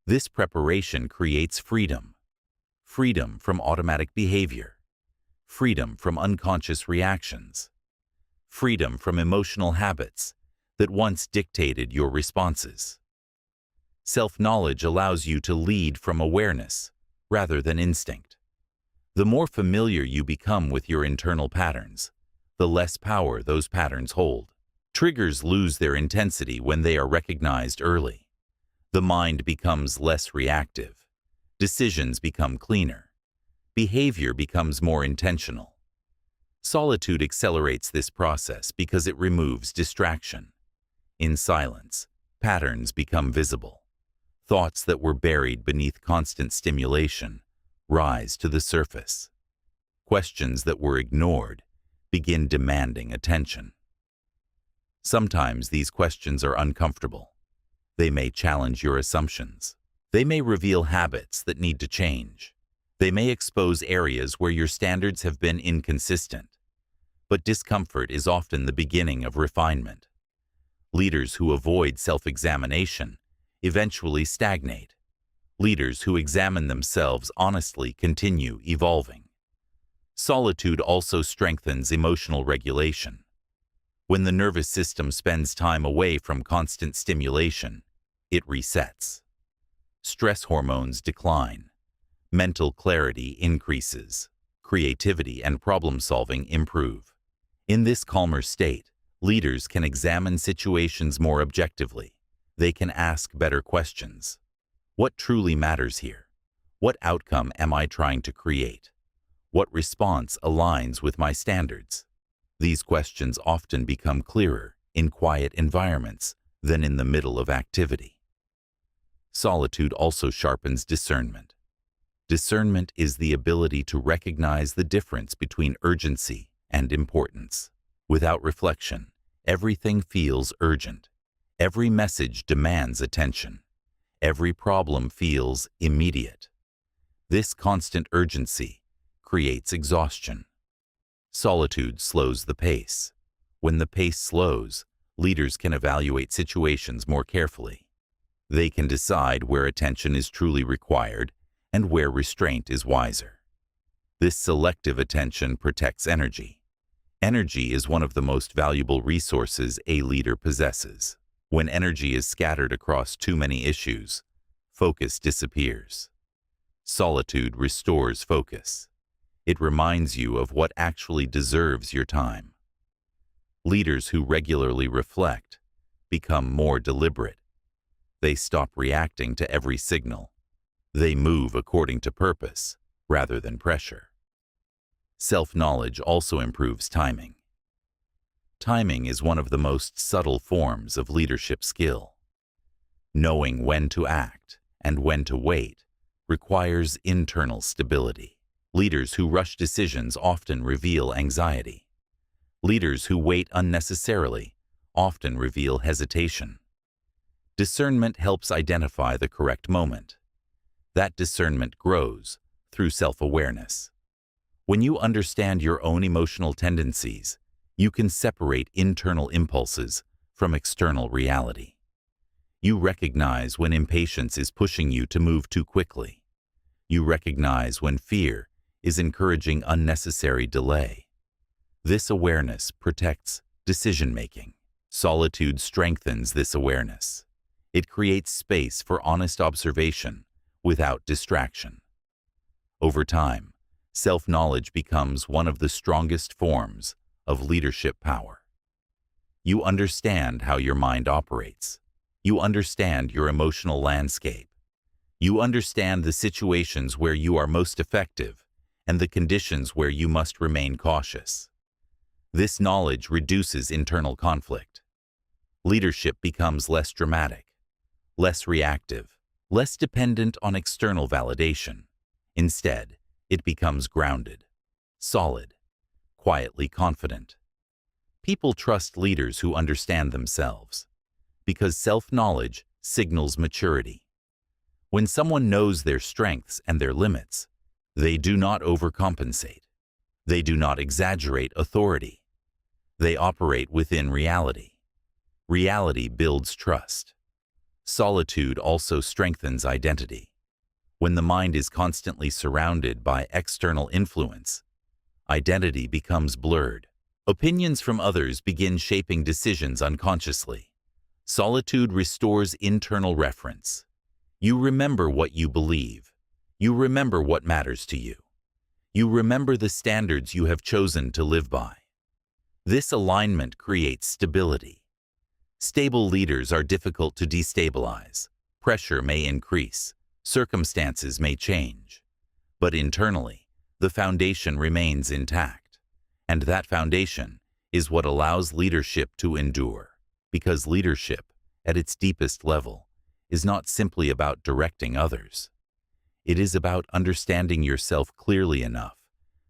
[SPEAKER 1] This preparation creates freedom. Freedom from automatic behavior. Freedom from unconscious reactions. Freedom from emotional habits that once dictated your responses. Self-knowledge allows you to lead from awareness rather than instinct. The more familiar you become with your internal patterns, the less power those patterns hold. Triggers lose their intensity when they are recognized early. The mind becomes less reactive. Decisions become cleaner. Behavior becomes more intentional. Solitude accelerates this process because it removes distraction. In silence, patterns become visible. Thoughts that were buried beneath constant stimulation rise to the surface. Questions that were ignored begin demanding attention. Sometimes these questions are uncomfortable. They may challenge your assumptions. They may reveal habits that need to change. They may expose areas where your standards have been inconsistent. But discomfort is often the beginning of refinement. Leaders who avoid self-examination eventually stagnate. Leaders who examine themselves honestly continue evolving. Solitude also strengthens emotional regulation. When the nervous system spends time away from constant stimulation, it resets. Stress hormones decline. Mental clarity increases. Creativity and problem-solving improve. In this calmer state, leaders can examine situations more objectively. They can ask better questions. What truly matters here? What outcome am I trying to create? What response aligns with my standards? These questions often become clearer in quiet environments than in the middle of activity. Solitude also sharpens discernment. Discernment is the ability to recognize the difference between urgency and importance. Without reflection, everything feels urgent. Every message demands attention. Every problem feels immediate. This constant urgency creates exhaustion. Solitude slows the pace. When the pace slows, leaders can evaluate situations more carefully. They can decide where attention is truly required and where restraint is wiser. This selective attention protects energy. Energy is one of the most valuable resources a leader possesses. When energy is scattered across too many issues, focus disappears. Solitude restores focus. It reminds you of what actually deserves your time. Leaders who regularly reflect become more deliberate. They stop reacting to every signal. They move according to purpose rather than pressure. Self-knowledge also improves timing. Timing is one of the most subtle forms of leadership skill. Knowing when to act and when to wait requires internal stability. Leaders who rush decisions often reveal anxiety. Leaders who wait unnecessarily often reveal hesitation. Discernment helps identify the correct moment. That discernment grows through self-awareness. When you understand your own emotional tendencies, you can separate internal impulses from external reality. You recognize when impatience is pushing you to move too quickly. You recognize when fear is encouraging unnecessary delay. This awareness protects decision-making. Solitude strengthens this awareness. It creates space for honest observation without distraction. Over time, self-knowledge becomes one of the strongest forms of leadership power. You understand how your mind operates. You understand your emotional landscape. You understand the situations where you are most effective and the conditions where you must remain cautious. This knowledge reduces internal conflict. Leadership becomes less dramatic, less reactive, less dependent on external validation. Instead, it becomes grounded, solid, quietly confident. People trust leaders who understand themselves, because self-knowledge signals maturity. When someone knows their strengths and their limits, they do not overcompensate. They do not exaggerate authority. They operate within reality. Reality builds trust. Solitude also strengthens identity. When the mind is constantly surrounded by external influence, identity becomes blurred. Opinions from others begin shaping decisions unconsciously. Solitude restores internal reference. You remember what you believe. You remember what matters to you. You remember the standards you have chosen to live by. This alignment creates stability. Stable leaders are difficult to destabilize. Pressure may increase. Circumstances may change. But internally, the foundation remains intact. And that foundation is what allows leadership to endure, because leadership, at its deepest level, is not simply about directing others. It is about understanding yourself clearly enough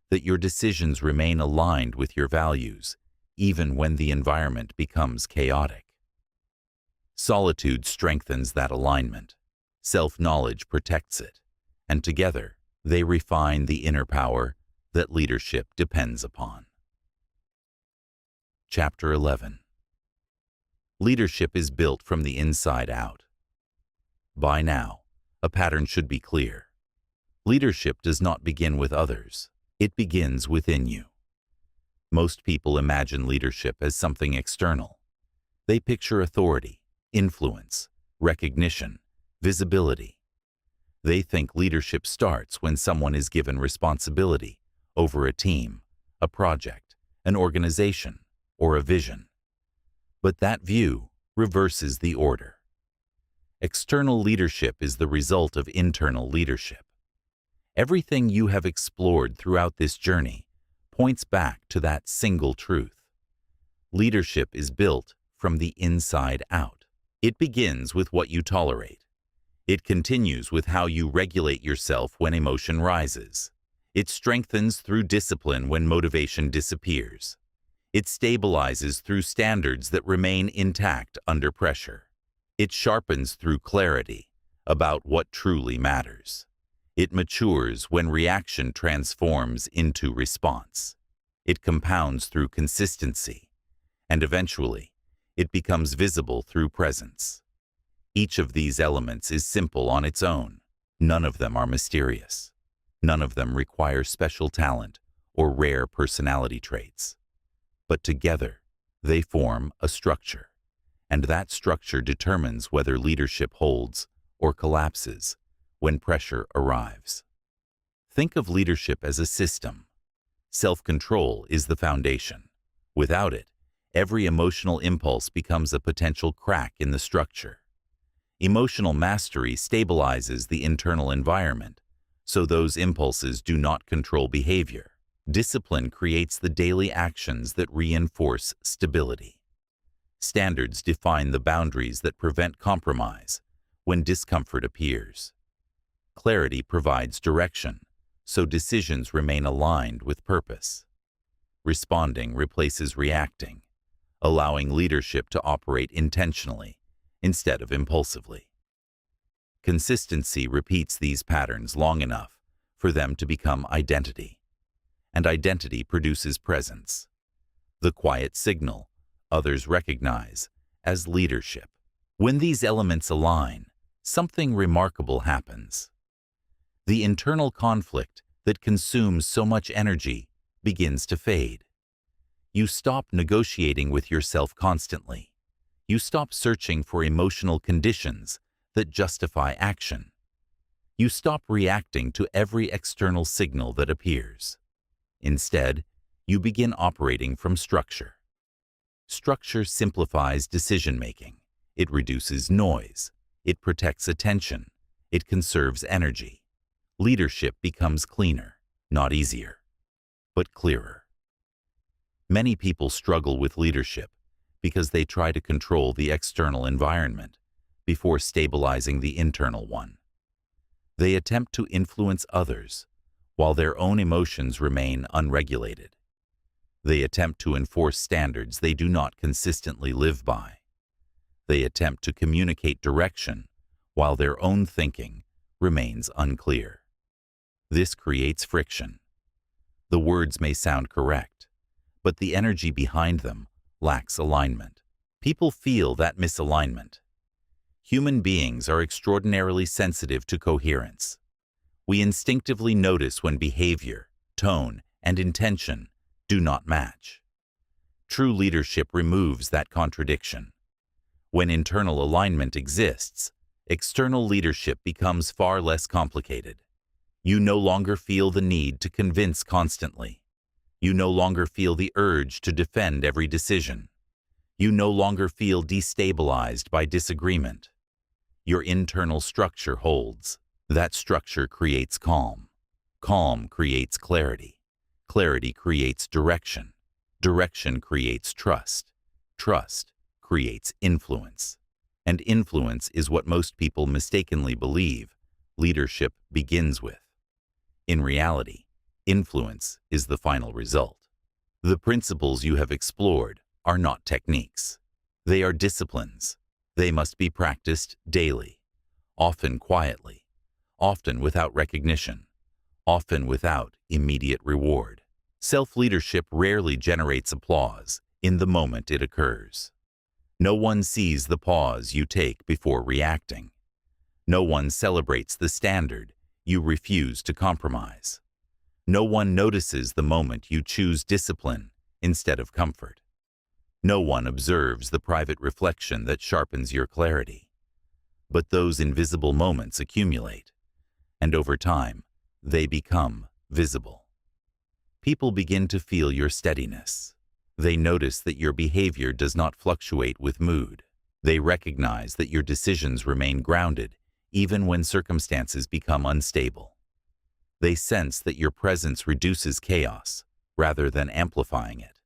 [SPEAKER 1] that your decisions remain aligned with your values, even when the environment becomes chaotic. Solitude strengthens that alignment. Self-knowledge protects it, and together they refine the inner power that leadership depends upon. Chapter 11. Leadership is built from the inside out. By now, a pattern should be clear. Leadership does not begin with others. It begins within you. Most people imagine leadership as something external. They picture authority, influence, recognition, visibility. They think leadership starts when someone is given responsibility over a team, a project, an organization, or a vision. But that view reverses the order. External leadership is the result of internal leadership. Everything you have explored throughout this journey points back to that single truth. Leadership is built from the inside out. It begins with what you tolerate. It continues with how you regulate yourself when emotion rises. It strengthens through discipline when motivation disappears. It stabilizes through standards that remain intact under pressure. It sharpens through clarity about what truly matters. It matures when reaction transforms into response. It compounds through consistency, and eventually, it becomes visible through presence. Each of these elements is simple on its own. None of them are mysterious. None of them require special talent or rare personality traits. But together, they form a structure, and that structure determines whether leadership holds or collapses when pressure arrives. Think of leadership as a system. Self-control is the foundation. Without it, every emotional impulse becomes a potential crack in the structure. Emotional mastery stabilizes the internal environment, so those impulses do not control behavior. Discipline creates the daily actions that reinforce stability. Standards define the boundaries that prevent compromise when discomfort appears. Clarity provides direction, so decisions remain aligned with purpose. Responding replaces reacting, allowing leadership to operate intentionally instead of impulsively. Consistency repeats these patterns long enough for them to become identity, and identity produces presence, the quiet signal others recognize as leadership. When these elements align, something remarkable happens. The internal conflict that consumes so much energy begins to fade. You stop negotiating with yourself constantly. You stop searching for emotional conditions that justify action. You stop reacting to every external signal that appears. Instead, you begin operating from structure. Structure simplifies decision-making. It reduces noise. It protects attention. It conserves energy. Leadership becomes cleaner, not easier, but clearer. Many people struggle with leadership because they try to control the external environment before stabilizing the internal one. They attempt to influence others while their own emotions remain unregulated. They attempt to enforce standards they do not consistently live by. They attempt to communicate direction while their own thinking remains unclear. This creates friction. The words may sound correct, but the energy behind them lacks alignment. People feel that misalignment. Human beings are extraordinarily sensitive to coherence. We instinctively notice when behavior, tone, and intention do not match. True leadership removes that contradiction. When internal alignment exists, external leadership becomes far less complicated. You no longer feel the need to convince constantly. You no longer feel the urge to defend every decision. You no longer feel destabilized by disagreement. Your internal structure holds. That structure creates calm. Calm creates clarity. Clarity creates direction. Direction creates trust. Trust creates influence. And influence is what most people mistakenly believe leadership begins with. In reality, influence is the final result. The principles you have explored are not techniques. They are disciplines. They must be practiced daily, often quietly, often without recognition, often without immediate reward. Self-leadership rarely generates applause in the moment it occurs. No one sees the pause you take before reacting. No one celebrates the standard you refuse to compromise. No one notices the moment you choose discipline instead of comfort. No one observes the private reflection that sharpens your clarity. But those invisible moments accumulate, and over time, they become visible. People begin to feel your steadiness. They notice that your behavior does not fluctuate with mood. They recognize that your decisions remain grounded even when circumstances become unstable. They sense that your presence reduces chaos rather than amplifying it.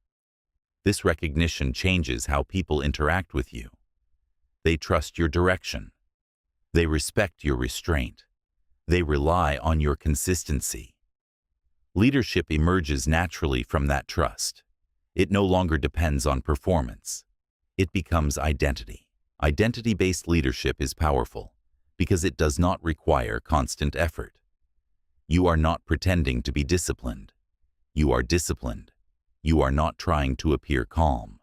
[SPEAKER 1] This recognition changes how people interact with you. They trust your direction. They respect your restraint. They rely on your consistency. Leadership emerges naturally from that trust. It no longer depends on performance. It becomes identity. Identity-based leadership is powerful because it does not require constant effort. You are not pretending to be disciplined. You are disciplined. You are not trying to appear calm.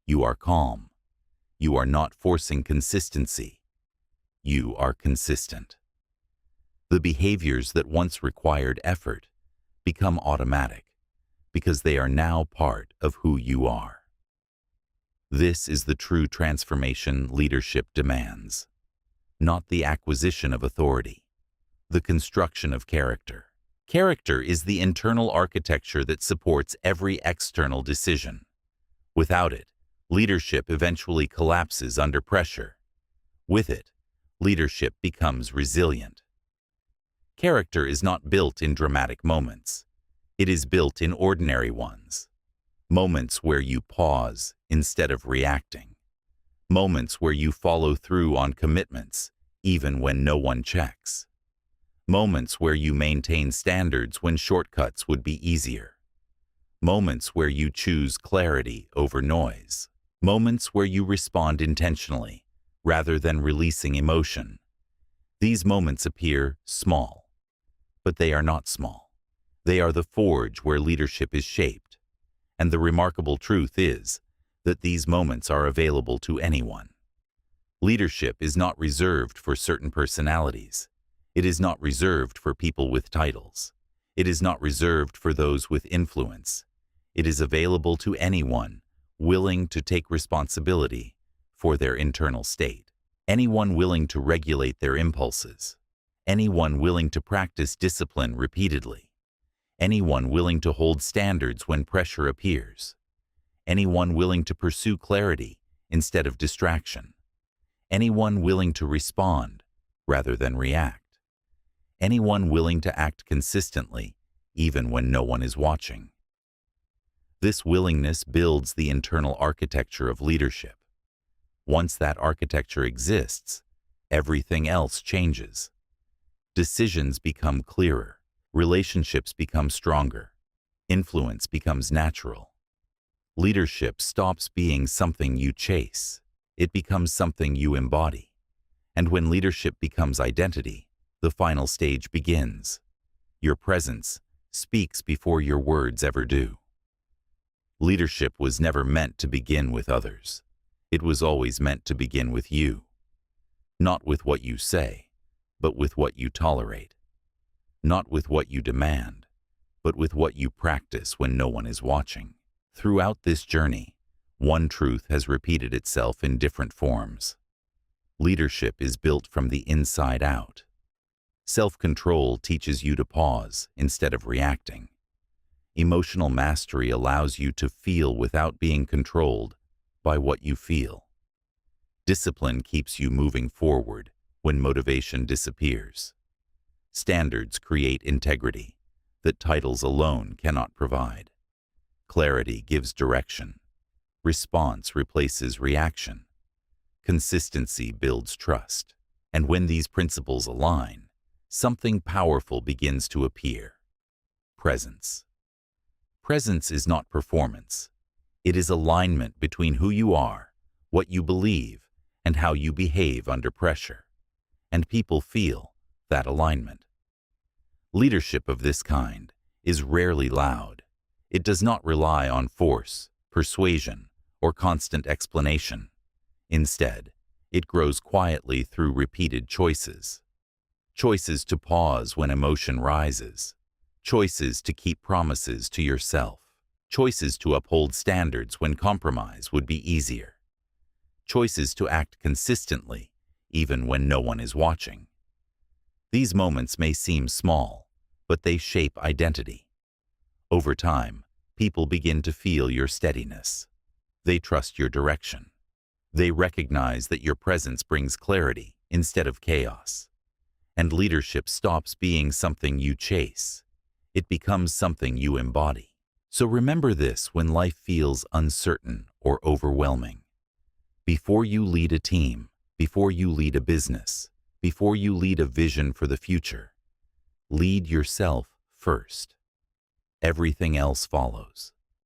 [SPEAKER 1] You are calm. You are not forcing consistency. You are consistent. The behaviors that once required effort become automatic because they are now part of who you are. This is the true transformation leadership demands, not the acquisition of authority, the construction of character. Character is the internal architecture that supports every external decision. Without it, leadership eventually collapses under pressure. With it, leadership becomes resilient. Character is not built in dramatic moments. It is built in ordinary ones. Moments where you pause instead of reacting. Moments where you follow through on commitments, even when no one checks. Moments where you maintain standards when shortcuts would be easier. Moments where you choose clarity over noise. Moments where you respond intentionally, rather than releasing emotion. These moments appear small. But they are not small. They are the forge where leadership is shaped. And the remarkable truth is that these moments are available to anyone. Leadership is not reserved for certain personalities. It is not reserved for people with titles. It is not reserved for those with influence. It is available to anyone willing to take responsibility for their internal state. Anyone willing to regulate their impulses. Anyone willing to practice discipline repeatedly. Anyone willing to hold standards when pressure appears. Anyone willing to pursue clarity instead of distraction. Anyone willing to respond rather than react. Anyone willing to act consistently even when no one is watching. This willingness builds the internal architecture of leadership. Once that architecture exists, everything else changes. Decisions become clearer, relationships become stronger, influence becomes natural. Leadership stops being something you chase. It becomes something you embody. And when leadership becomes identity, the final stage begins. Your presence speaks before your words ever do. Leadership was never meant to begin with others. It was always meant to begin with you. Not with what you say, but with what you tolerate. Not with what you demand, but with what you practice when no one is watching. Throughout this journey, one truth has repeated itself in different forms. Leadership is built from the inside out. Self-control teaches you to pause instead of reacting. Emotional mastery allows you to feel without being controlled by what you feel. Discipline keeps you moving forward when motivation disappears. Standards create integrity, that titles alone cannot provide. Clarity gives direction. Response replaces reaction. Consistency builds trust. And when these principles align, something powerful begins to appear. Presence. Presence is not performance. It is alignment between who you are, what you believe, and how you behave under pressure. And people feel that alignment. Leadership of this kind is rarely loud. It does not rely on force, persuasion, or constant explanation. Instead, it grows quietly through repeated choices. Choices to pause when emotion rises. Choices to keep promises to yourself. Choices to uphold standards when compromise would be easier. Choices to act consistently, even when no one is watching. These moments may seem small, but they shape identity. Over time, people begin to feel your steadiness. They trust your direction. They recognize that your presence brings clarity instead of chaos. And leadership stops being something you chase. It becomes something you embody. So remember this when life feels uncertain or overwhelming. Before you lead a team, before you lead a business, before you lead a vision for the future, lead yourself first. Everything else follows.